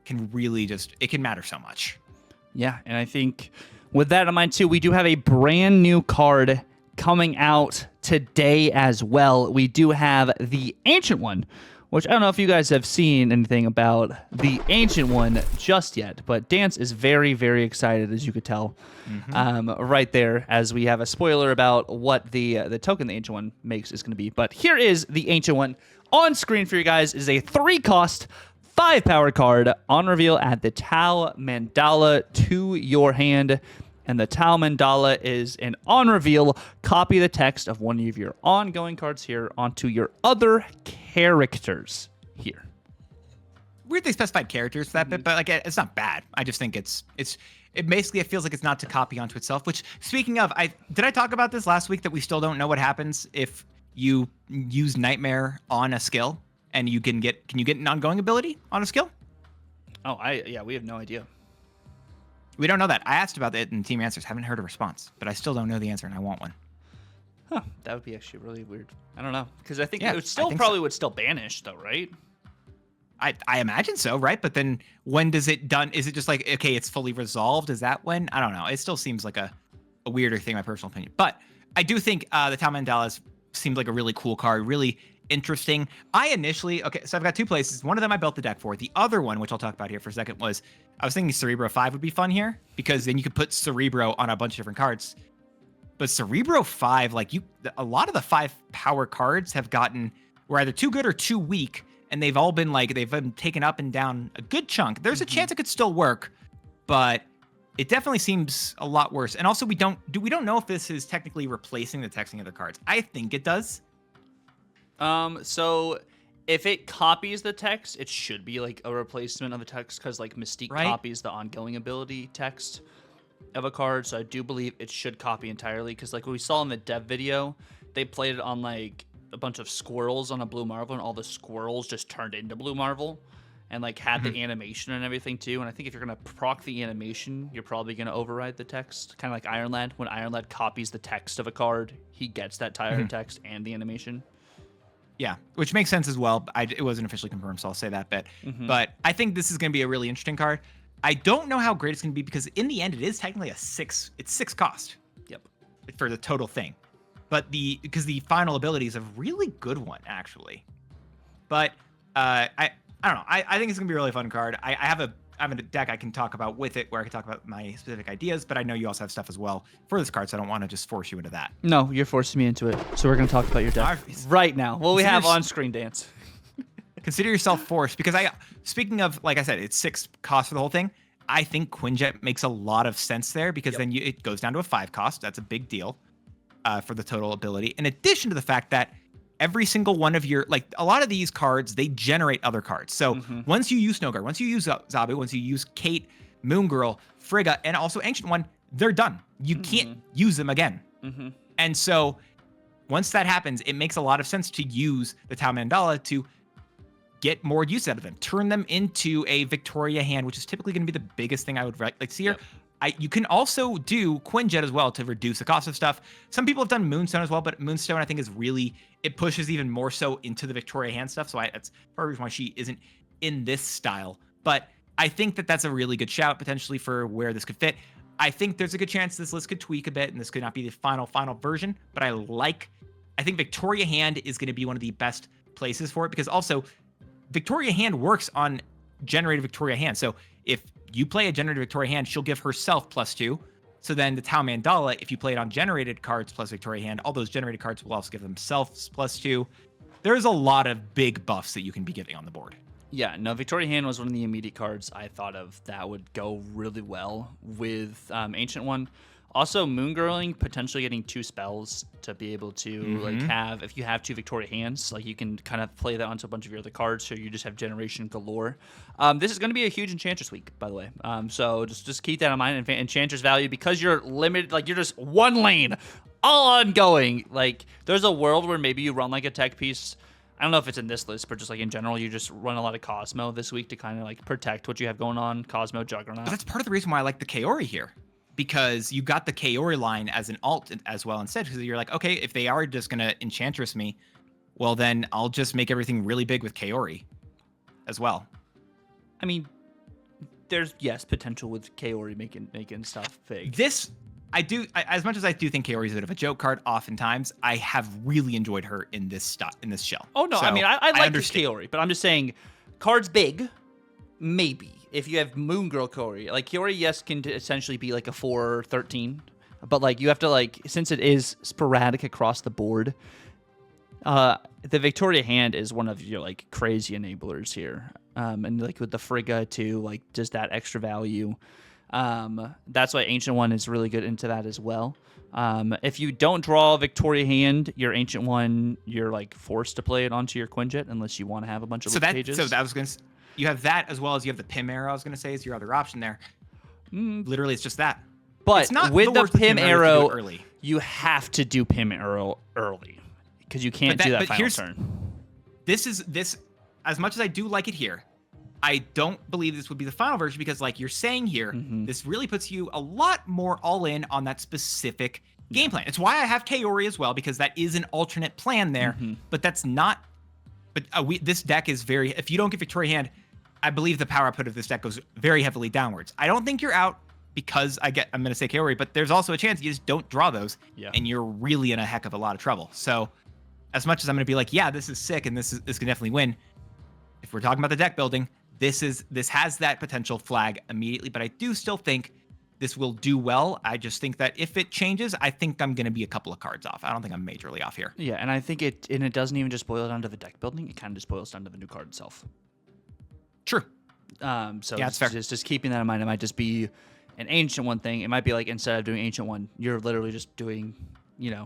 can really it can matter so much. Yeah, and I think with that in mind too, we do have a brand new card coming out today as well. We do have the Ancient One, which I don't know if you guys have seen anything about the Ancient One just yet, but Dance is very, very excited, as you could tell right there, as we have a spoiler about what the token the Ancient One makes is going to be. But here is the Ancient One on screen for you guys. It is a 3-cost, 5-power card on reveal. Add the Tau Mandala to your hand. And the Tau Mandala is an on reveal. Copy the text of one of your ongoing cards here onto your other characters here. Weirdly specified characters for that bit, but like it's not bad. I just think it basically, it feels like it's not to copy onto itself. Which, speaking of, did I talk about this last week that we still don't know what happens if you use Nightmare on a skill and can you get an ongoing ability on a skill? Oh, we have no idea. We don't know that. I asked about it in Team Answers. Haven't heard a response, but I still don't know the answer, and I want one. Huh. That would be actually really weird. I don't know, because I think it would still would still banish, though, right? I imagine so, right? But then when does it done? Is it just like, okay, it's fully resolved? Is that when? I don't know. It still seems like a weirder thing, in my personal opinion. But I do think the Tau Mandalas seemed like a really cool card, really interesting. Okay, so I've got 2 places. One of them I built the deck for. The other one, which I'll talk about here for a second, was I was thinking Cerebro 5 would be fun here because then you could put Cerebro on a bunch of different cards. But Cerebro 5, like a lot of the 5 power cards were either too good or too weak, and they've been taken up and down a good chunk. There's a chance it could still work, but it definitely seems a lot worse. And also, we don't know if this is technically replacing the texting of the cards. I think it does. So if it copies the text, it should be like a replacement of the text because like Mystique copies the ongoing ability text of a card. So I do believe it should copy entirely because like we saw in the dev video, they played it on like a bunch of squirrels on a blue Marvel, and all the squirrels just turned into blue Marvel and like had the animation and everything too. And I think if you're going to proc the animation, you're probably going to override the text, kind of like Iron Lad. When Iron Lad copies the text of a card, he gets that entire text and the animation. Yeah, which makes sense as well. It wasn't officially confirmed, so I'll say that bit. But I think this is going to be a really interesting card. I don't know how great it's going to be because in the end, it is technically it's 6 cost. Yep. For the total thing. But because the final ability is a really good one, actually. But I don't know. I think it's going to be a really fun card. I have a deck I can talk about with it where I can talk about my specific ideas, but I know you also have stuff as well for this card, so I don't want to just force you into that. No, you're forcing me into it. So we're going to talk about your deck right now. Well, we have on-screen dance. Consider yourself forced, because speaking of, like I said, it's 6 cost for the whole thing. I think Quinjet makes a lot of sense there because then it goes down to a 5 cost. That's a big deal for the total ability. In addition to the fact that every single one of a lot of these cards, they generate other cards. So once you use Snowguard, once you use Zabu, once you use Kate, Moon Girl, Frigga, and also Ancient One, they're done. You can't use them again. And so once that happens, it makes a lot of sense to use the Tau Mandala to get more use out of them. Turn them into a Victoria hand, which is typically going to be the biggest thing I would like to see here. You can also do Quinjet as well to reduce the cost of stuff. Some people have done Moonstone as well, but Moonstone I think is it pushes even more so into the Victoria hand stuff. So that's part of the reason why she isn't in this style. But I think that's a really good shout potentially for where this could fit. I think there's a good chance this list could tweak a bit and this could not be the final version, but I think Victoria hand is going to be one of the best places for it, because also Victoria hand works on generated Victoria hand. So if you play a generated Victoria hand, she'll give herself +2. So then the Tau Mandala, if you play it on generated cards plus Victoria hand, all those generated cards will also give themselves +2. There's a lot of big buffs that you can be giving on the board. Yeah, no, Victoria Hand was one of the immediate cards I thought of that would go really well with Ancient One. Also, Moongirling, potentially getting 2 spells to be able to if you have 2 Victoria Hands, like you can kind of play that onto a bunch of your other cards, so you just have generation galore. This is going to be a huge Enchantress week, by the way. So just keep that in mind. Enchantress value, because you're limited, like you're just one lane, all ongoing. Like there's a world where maybe you run like a tech piece. I don't know if it's in this list, but just like in general, you just run a lot of Cosmo this week to kind of like protect what you have going on. Cosmo, Juggernaut. But that's part of the reason why I like the Kaori here, because you got the Kaori line as an alt as well instead. Because you're like, okay, if they are just gonna Enchantress me, well then I'll just make everything really big with Kaori as well. I mean, there's potential with Kaori making stuff big. As much as I do think Kaori is a bit of a joke card, oftentimes I have really enjoyed her in this shell. Oh no, so, I mean I like this Kaori, but I'm just saying, cards big, maybe. If you have Moon Girl Kaori, like Kaori, yes, can essentially be like a 4/13, but like you have to like, since it is sporadic across the board, the Victoria Hand is one of your like crazy enablers here, and like with the Frigga too, like just that extra value. That's why Ancient One is really good into that as well. If you don't draw Victoria Hand, your Ancient One, you're like forced to play it onto your Quinjet unless you want to have a bunch of pages. So that was gonna. You have that as well as you have the Pim Arrow. I was gonna say is your other option there. Literally, it's just that. But it's not with the Pim Arrow, early. You have to do Pim Arrow early because you can't do that final turn. This. As much as I do like it here, I don't believe this would be the final version, because like you're saying here, this really puts you a lot more all in on that specific game plan. It's why I have Kaori as well, because that is an alternate plan there, but that's not. But this deck is very. If you don't get Victoria Hand, I believe the power output of this deck goes very heavily downwards. I don't think you're out because I'm going to say Kaori, but there's also a chance you just don't draw those, and you're really in a heck of a lot of trouble. So as much as I'm going to be like, yeah, this is sick and this can definitely win. If we're talking about the deck building, this has that potential flag immediately, but I do still think this will do well. I just think that if it changes, I think I'm going to be a couple of cards off. I don't think I'm majorly off here. Yeah, and I think it doesn't even just boil down to the deck building. It kind of just boils down to the new card itself. True. So yeah, that's fair. Just keeping that in mind. It might just be an Ancient One thing. It might be like instead of doing Ancient One, you're literally just doing,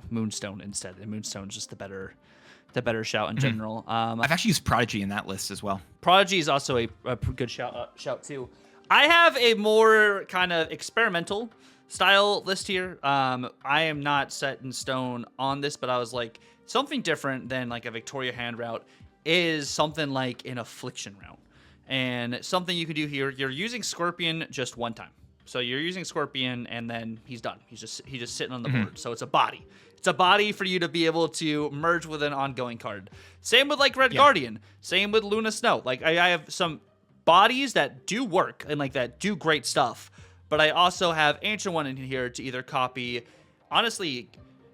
Moonstone instead. And Moonstone's just the better shout in general. I've actually used Prodigy in that list as well. Prodigy is also a good shout too. I have a more kind of experimental style list here. I am not set in stone on this, but I was like, something different than like a Victoria hand route is something like an Affliction route. And something you can do here, you're using Scorpion just one time. So you're using Scorpion and then he's done. He's just sitting on the board. So it's a body. It's a body for you to be able to merge with an ongoing card. Same with like Red Guardian. Same with Luna Snow. Like I have some bodies that do work and like that do great stuff, but I also have Ancient One in here to either copy. Honestly,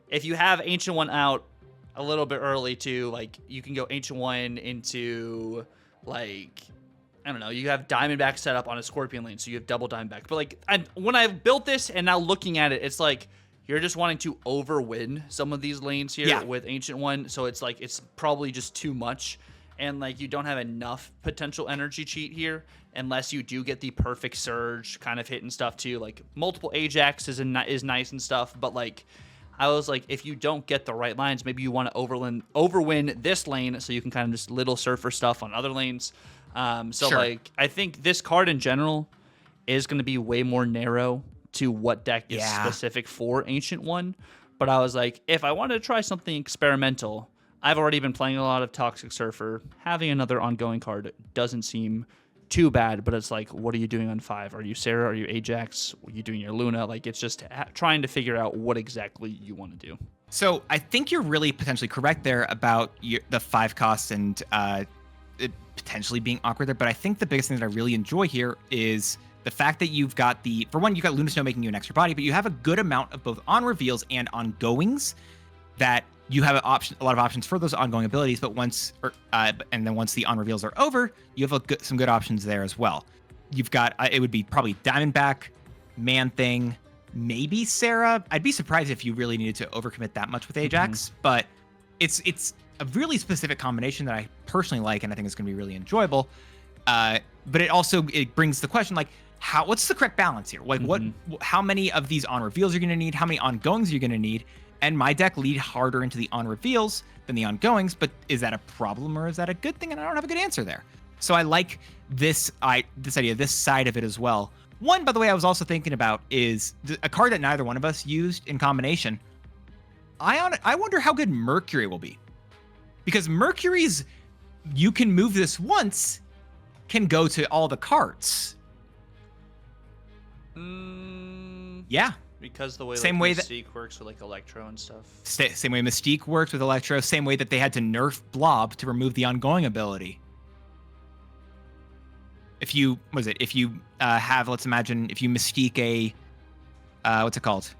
if you have Ancient One out a little bit early too, like you can go Ancient One into like, I don't know, you have Diamondback set up on a Scorpion lane, so you have double Diamondback. But like when I built this and now looking at it, it's like you're just wanting to overwin some of these lanes here with Ancient One, so it's like it's probably just too much. And like you don't have enough potential energy cheat here unless you do get the perfect surge kind of hit and stuff too. Like multiple Ajax is nice and stuff, but like I was like, if you don't get the right lines, maybe you want to overwin this lane so you can kind of just little surfer stuff on other lanes. Like I think this card in general is going to be way more narrow to what deck is specific for Ancient One. But I was like, if I wanted to try something experimental, I've already been playing a lot of Toxic Surfer. Having another ongoing card doesn't seem too bad, but it's like, what are you doing on 5? Are you Sarah? Are you Ajax? Are you doing your Luna? Like, it's just trying to figure out what exactly you want to do. So I think you're really potentially correct there about the 5 costs and it potentially being awkward there. But I think the biggest thing that I really enjoy here is the fact that you've got you've got Luna Snow making you an extra body, but you have a good amount of both on reveals and ongoings that you have a lot of options for those ongoing abilities, but once the on reveals are over, you have some good options there as well. You've got it would be probably Diamondback, Man Thing, maybe Sarah. I'd be surprised if you really needed to overcommit that much with Ajax, but it's a really specific combination that I personally like, and I think it's going to be really enjoyable. But it brings the question like, what's the correct balance here? Like how many of these on reveals you're going to need? How many ongoings you're going to need? And my deck lead harder into the on reveals than the ongoings, but is that a problem or is that a good thing? And I don't have a good answer there. So I like this idea, this side of it as well. One, by the way, I was also thinking about is a card that neither one of us used in combination. I wonder how good Mercury will be, because Mercury's you can move this once can go to all the cards. Yeah. Because the way Mystique works with like Electro and stuff. Same way Mystique works with Electro. Same way that they had to nerf Blob to remove the ongoing ability. If you have, let's imagine if you Mystique what's it called?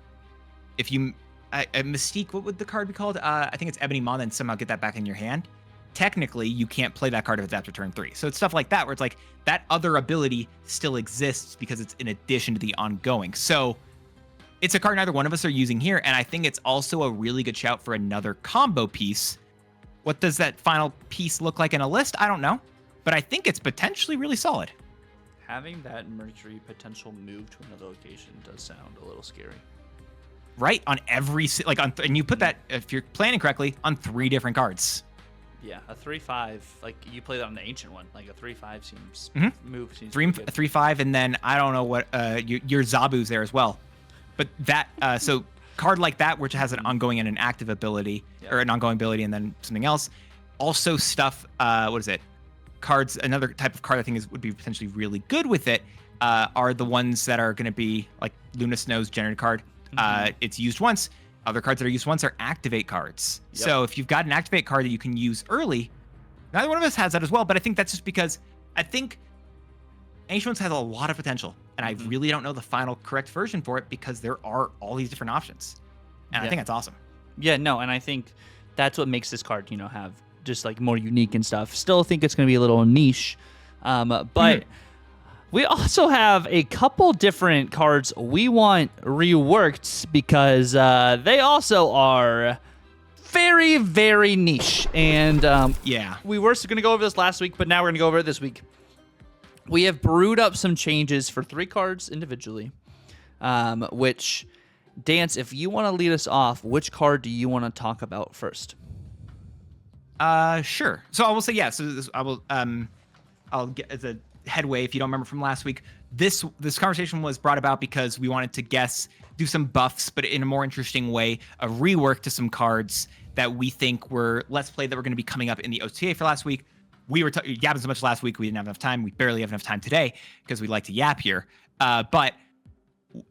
If you a Mystique, what would the card be called? I think it's Ebony Maw, and somehow get that back in your hand. Technically, you can't play that card if it's after turn 3. So it's stuff like that where it's like that other ability still exists because it's in addition to the ongoing. So it's a card neither one of us are using here, and I think it's also a really good shout for another combo piece. What does that final piece look like in a list? I don't know, but I think it's potentially really solid. Having that Mercury potential move to another location does sound a little scary. Right? On every, and you put that, if you're planning correctly, on 3 different cards. Yeah, a 3/5, like you play that on the Ancient One, like a 3/5 seems move seems 3/5, and then I don't know what your Zabu's there as well. But that, so card like that, which has an ongoing and an active ability, or an ongoing ability and then something else. Also stuff, what is it? Cards, another type of card I think would be potentially really good with it, are the ones that are going to be like Luna Snow's generated card. It's used once. Other cards that are used once are activate cards. So if you've got an activate card that you can use early, neither one of us has that as well, but I think that's just because I think Ancient Ones has a lot of potential, and I really don't know the final correct version for it because there are all these different options. And I think that's awesome. Yeah, no, and I think That's what makes this card, have just like more unique and stuff. Still think it's going to be a little niche, but we also have a couple different cards we want reworked because they also are very, very niche. And we were going to go over this last week, but now we're going to go over it this week. We have brewed up some changes for 3 cards individually, which, Dance, if you want to lead us off, which card do you want to talk about first? Sure. So I will say, I'll get as a headway if you don't remember from last week. This conversation was brought about because we wanted to do some buffs, but in a more interesting way, a rework to some cards that we think were less played that were going to be coming up in the OTA for last week. We were yapping so much last week, we didn't have enough time. We barely have enough time today because we like to yap here.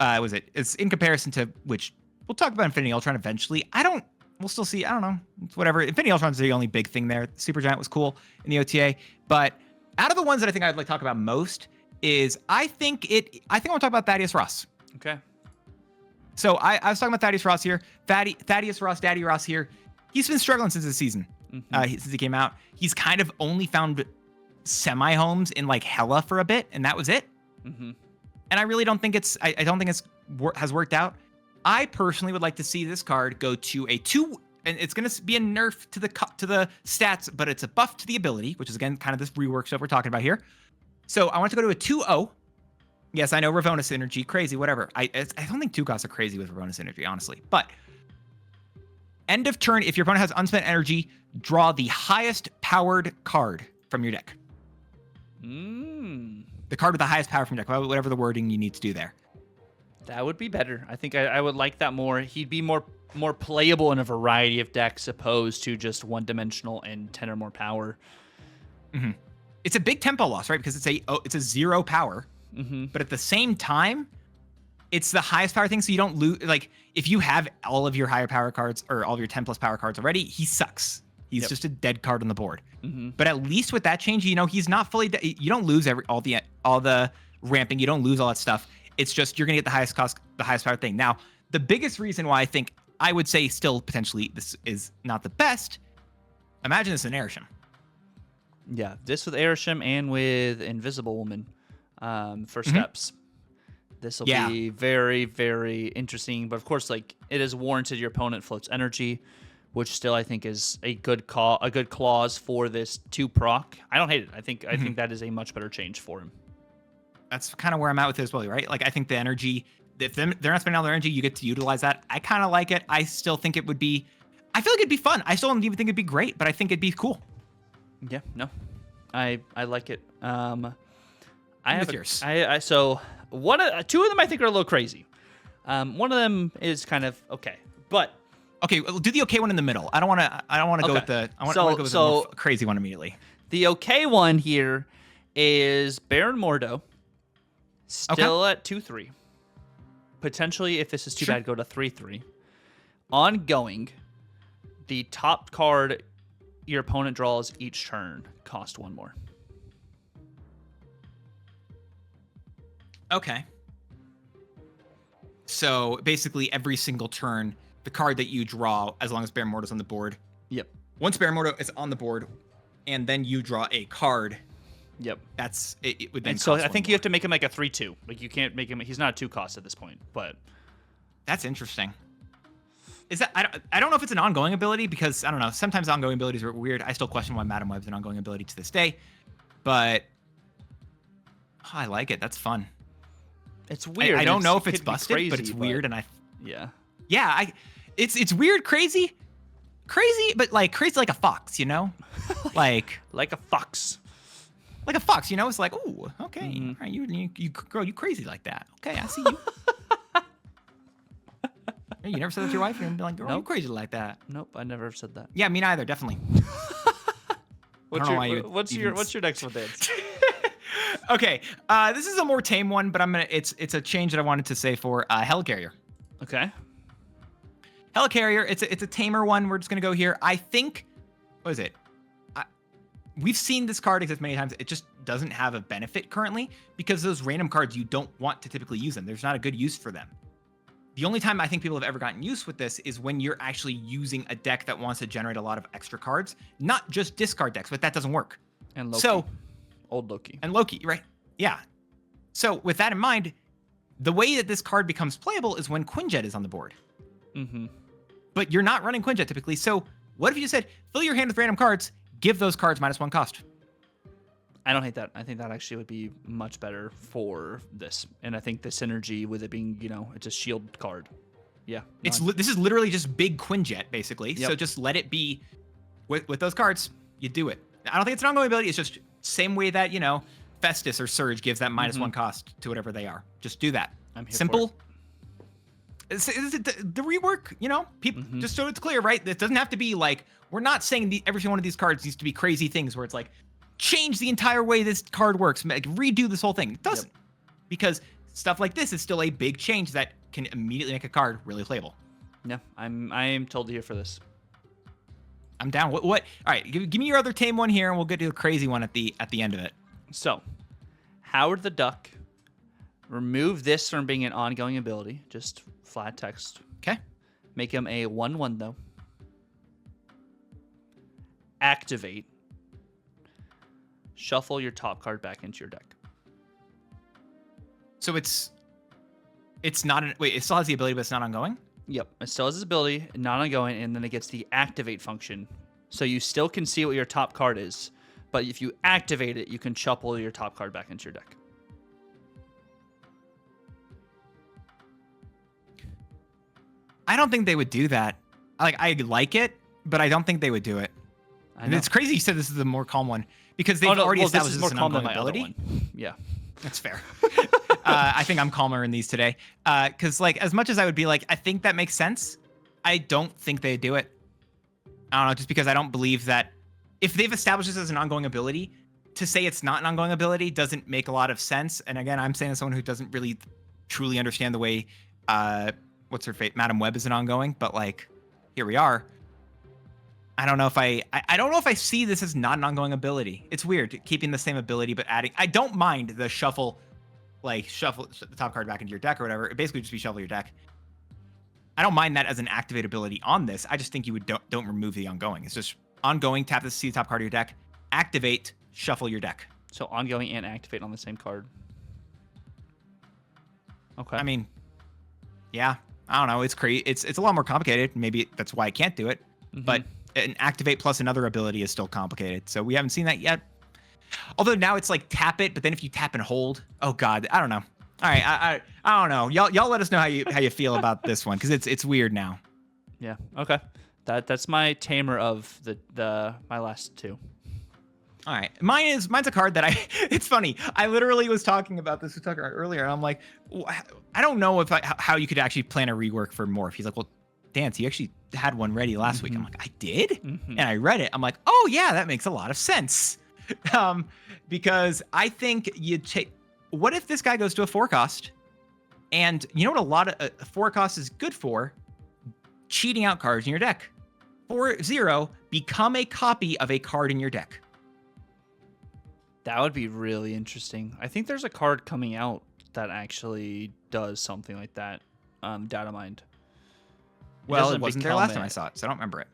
It's in comparison to which we'll talk about Infinity Ultron eventually. We'll still see. I don't know. It's whatever. Infinity Ultron's the only big thing there. Supergiant was cool in the OTA, but out of the ones that I think I'd like to talk about most is I think I want to talk about Thaddeus Ross. Okay. So I was talking about Thaddeus Ross here. Thaddeus Ross, Daddy Ross here. He's been struggling since this season. Since he came out. He's kind of only found semi-homes in like Hella for a bit, and that was it. And I really don't think I don't think has worked out. I personally would like to see this card go to a 2, and it's going to be a nerf to the stats, but it's a buff to the ability, which is again kind of this rework stuff we're talking about here. So I want to go to a 2/0. Yes, I know Ravonna synergy, crazy, whatever. I don't think 2 costs are crazy with Ravonna synergy, honestly. But end of turn, if your opponent has unspent energy, draw the highest powered card from your deck. The card with the highest power from your deck, whatever the wording you need to do there. That would be better. I think I would like that more. He'd be more playable in a variety of decks opposed to just one-dimensional and 10 or more power. It's a big tempo loss, right? Because it's a 0 power. But at the same time, it's the highest power thing, so you don't lose. Like, if you have all of your higher power cards or all of your 10 plus power cards already, he sucks. He's just a dead card on the board. But at least with that change, he's not fully. You don't lose all the ramping. You don't lose all that stuff. It's just you're gonna get the highest cost, the highest power thing. Now, the biggest reason why I think I would say still potentially this is not the best. Imagine this in Airsham. Yeah, this with Airsham and with Invisible Woman for steps. This will be very, very interesting. But of course, like, it is warranted your opponent floats energy, which still I think is a good clause for this 2 proc. I don't hate it. I think that is a much better change for him. That's kind of where I'm at with it as well, right? Like, I think the energy, if they're not spending all their energy, you get to utilize that. I kind of like it. I still think it would be, I feel like it'd be fun. I still don't even think it'd be great, but I think it'd be cool. Yeah, no, I like it. Yours. So two of them I think are a little crazy. One of them is kind of okay, but okay, we'll do the okay one in the middle. I don't want to go with the. I want to go with the more crazy one immediately. The okay one here is Baron Mordo, still at 2/3. Potentially, if this is too bad, go to 3/3. Ongoing, the top card your opponent draws each turn cost 1 more. Okay. So basically, every single turn, the card that you draw, as long as Baron Mordo's on the board. Yep. Once Baron Mordo is on the board, and then you draw a card. Yep. That's it. Would then. And so I think you have to make him like a 3/2. Like, you can't make him. He's not a 2 cost at this point. But that's interesting. Is that I don't know if it's an ongoing ability, because I don't know. Sometimes ongoing abilities are weird. I still question why Madam Web's an ongoing ability to this day, but I like it. That's fun. It's weird. I don't know if it's busted, crazy, but it's weird, and it's weird, crazy, but like crazy like a fox, like a fox. Like a fox, It's like, ooh, okay, all right, you girl, you crazy like that. Okay, I see you. Hey, you never said that to your wife? You're gonna be like, girl, you crazy like that. Nope, I never said that. Yeah, me neither, definitely. What's your next one, Dance? Okay, this is a more tame one, but it's a change that I wanted to say for Helicarrier. Okay. Helicarrier, it's a tamer one. We're just gonna go here. I think, what is it? We've seen this card exist many times. It just doesn't have a benefit currently because those random cards, you don't want to typically use them. There's not a good use for them. The only time I think people have ever gotten used with this is when you're actually using a deck that wants to generate a lot of extra cards, not just discard decks, but that doesn't work. And Loki. So, old Loki. And Loki, right? Yeah. So with that in mind, the way that this card becomes playable is when Quinjet is on the board. But you're not running Quinjet typically. So what if you just said, fill your hand with random cards, give those cards -1 cost? I don't hate that. I think that actually would be much better for this. And I think the synergy with it being, it's a shield card. Yeah. This is literally just big Quinjet, basically. Yep. So just let it be with those cards, you do it. I don't think it's an ongoing ability. It's just same way that, Festus or Surge gives that -1 cost to whatever they are. Just do that. I'm here Simple. for it. The rework, people just so it's clear, right? It doesn't have to be like, we're not saying every single one of these cards needs to be crazy things where it's like, change the entire way this card works, like redo this whole thing. It doesn't, because stuff like this is still a big change that can immediately make a card really playable. Yeah, I'm totally here for this. I'm down. What? All right, give me your other tame one here, and we'll get to a crazy one at the end of it. So, Howard the Duck. Remove this from being an ongoing ability. Just flat text. Okay. Make him a 1/1 though. Activate. Shuffle your top card back into your deck. So it's not it still has the ability, but it's not ongoing? Yep, it still has its ability, not ongoing, and then it gets the activate function. So you still can see what your top card is, but if you activate it, you can shuffle your top card back into your deck. I don't think they would do that. I like it, but I don't think they would do it. And it's crazy you said this is the more calm one, because they've already established this is an ongoing ability. Yeah, that's fair. I think I'm calmer in these today, because as much as I would be like, I think that makes sense, I don't think they do it. I don't know, just because I don't believe that if they've established this as an ongoing ability, to say it's not an ongoing ability doesn't make a lot of sense. And again, I'm saying as someone who doesn't really truly understand the way, what's her fate, Madam Web is an ongoing, but here we are. I don't know if I don't know if I see this as not an ongoing ability. It's weird keeping the same ability but adding. I don't mind the shuffle the top card back into your deck or whatever. It basically just be shuffle your deck. I don't mind that as an activate ability on this. I just think you would don't remove the ongoing. It's just ongoing. Tap to see the top card of your deck. Activate. Shuffle your deck. So ongoing and activate on the same card. Okay. I mean, yeah. I don't know. It's crazy. It's a lot more complicated. Maybe that's why I can't do it. But an activate plus another ability is still complicated. So we haven't seen that yet. Although now it's like tap it, but then if you tap and hold, oh god, I don't know. All right, I don't know. Y'all let us know how you feel about this one, because it's weird now. Yeah. Okay. That's my tamer of my last two. All right, mine's a card that it's funny. I literally was talking about this with Tucker earlier, and I'm like, I don't know how you could actually plan a rework for Morph. He's like, well, Dance, you actually had one ready last week. I'm like, I did? And I read it. I'm like, oh yeah, that makes a lot of sense. Because I think you take, what if this guy goes to a 4-cost? And you know what a lot of a 4-cost is good for? Cheating out cards in your deck. 4/0, become a copy of a card in your deck. That would be really interesting. I think there's a card coming out that actually does something like that. Datamind. Well, it wasn't there last time I saw it, so I don't remember it.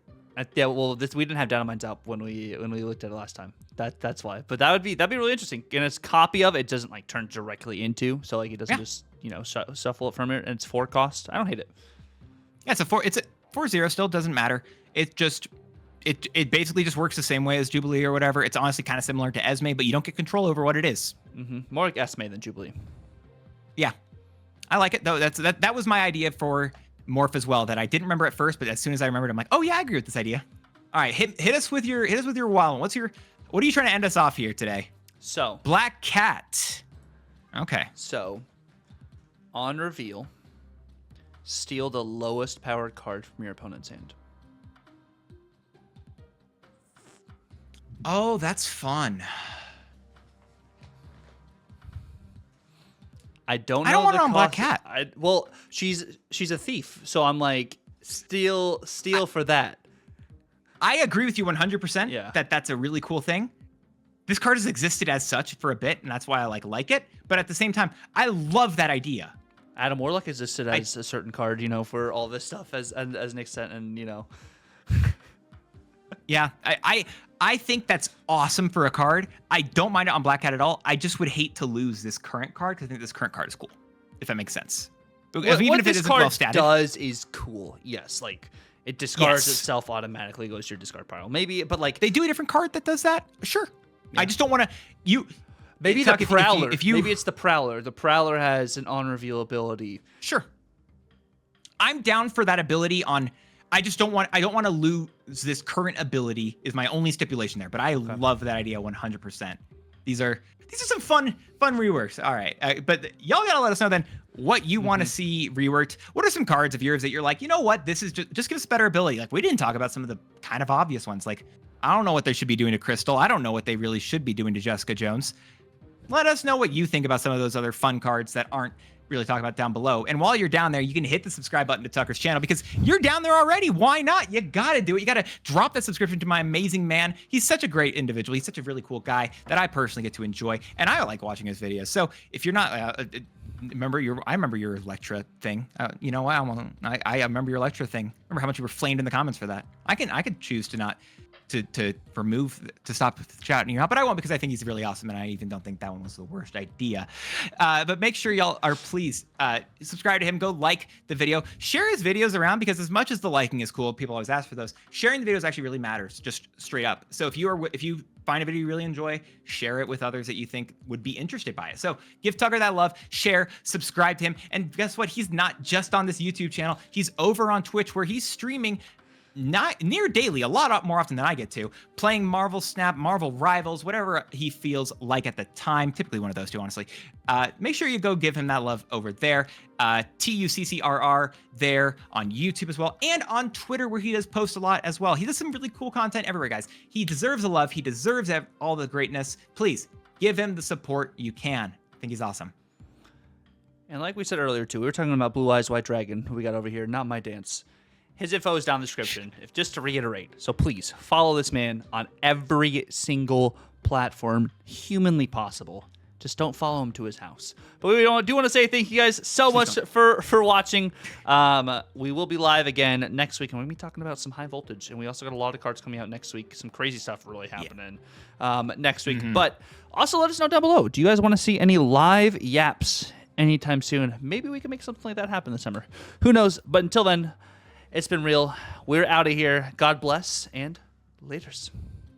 Yeah, well, we didn't have Dataminds up when we looked at it last time. That's why. But that'd be really interesting. And its copy of it doesn't turn directly into, so it doesn't just shuffle it from it. And it's 4-cost. I don't hate it. Yeah, it's a 4/0. Still doesn't matter. It just it basically just works the same way as Jubilee or whatever. It's honestly kind of similar to Esme, but you don't get control over what it is. More like Esme than Jubilee. Yeah, I like it though. That was my idea for Morph as well, that I didn't remember at first, but as soon as I remembered, I'm like, oh yeah, I agree with this idea. All right, hit us with your wild one. What are you trying to end us off here today? So Black Cat. Okay. So on reveal, steal the lowest powered card from your opponent's hand. Oh, that's fun. I don't want her on Black Cat. Well, she's a thief, so I'm like, steal for that. I agree with you 100%. Yeah. That's a really cool thing. This card has existed as such for a bit, and that's why I like it. But at the same time, I love that idea. Adam Warlock is listed as a certain card, you know, for all this stuff as Nick said, and you know. Yeah, I think that's awesome for a card. I don't mind it on Black Cat at all. I just would hate to lose this current card because I think this current card is cool, if that makes sense. Even if this card does is cool. Yes, like it discards itself automatically, goes to your discard pile. Maybe, but like they do a different card that does that. Sure. Yeah. I just don't want to. Maybe the Prowler. Maybe it's the Prowler. The Prowler has an on reveal ability. Sure. I'm down for that ability on. I don't want to lose this current ability is my only stipulation there, but I love that idea 100%. These are some fun reworks. All right. But y'all got to let us know then what you want to see reworked. What are some cards of yours that you're like, you know what? This is just give us better ability. Like we didn't talk about some of the kind of obvious ones. Like I don't know what they should be doing to Crystal. I don't know what they really should be doing to Jessica Jones. Let us know what you think about some of those other fun cards that aren't really talking about down below. And while you're down there, you can hit the subscribe button to Tucker's channel because you're down there already. Why not? You got to do it. You got to drop that subscription to my amazing man. He's such a great individual. He's such a really cool guy that I personally get to enjoy. And I like watching his videos. So if you're not, I remember your Electra thing. You know, I remember your Electra thing. Remember how much you were flamed in the comments for that. I could choose to not to stop shouting you out, but I won't because I think he's really awesome, and I even don't think that one was the worst idea. But make sure y'all are please subscribe to him. Go like the video, share his videos around because as much as the liking is cool, people always ask for those. Sharing the videos actually really matters, just straight up. So if you find a video you really enjoy, share it with others that you think would be interested by it. So give Tucker that love, share, subscribe to him, and guess what? He's not just on this YouTube channel. He's over on Twitch where he's streaming not near daily, a lot more often than I get to, playing Marvel Snap, Marvel Rivals, whatever he feels like at the time. Typically one of those two, honestly. Make sure you go give him that love over there. TUCCRR there on YouTube as well, and on Twitter where he does post a lot as well. He does some really cool content everywhere, guys. He deserves the love. He deserves all the greatness. Please give him the support you can. I think he's awesome. And like we said earlier too, we were talking about Blue Eyes White Dragon, who we got over here, Not My Dance. His info is down in the description, just to reiterate. So please follow this man on every single platform humanly possible. Just don't follow him to his house. But we do want to say thank you guys so much for watching. We will be live again next week, and we're going to be talking about some high voltage. And we also got a lot of cards coming out next week. Some crazy stuff really happening next week. But also let us know down below. Do you guys want to see any live yaps anytime soon? Maybe we can make something like that happen this summer. Who knows? But until then, it's been real. We're out of here. God bless, and laters.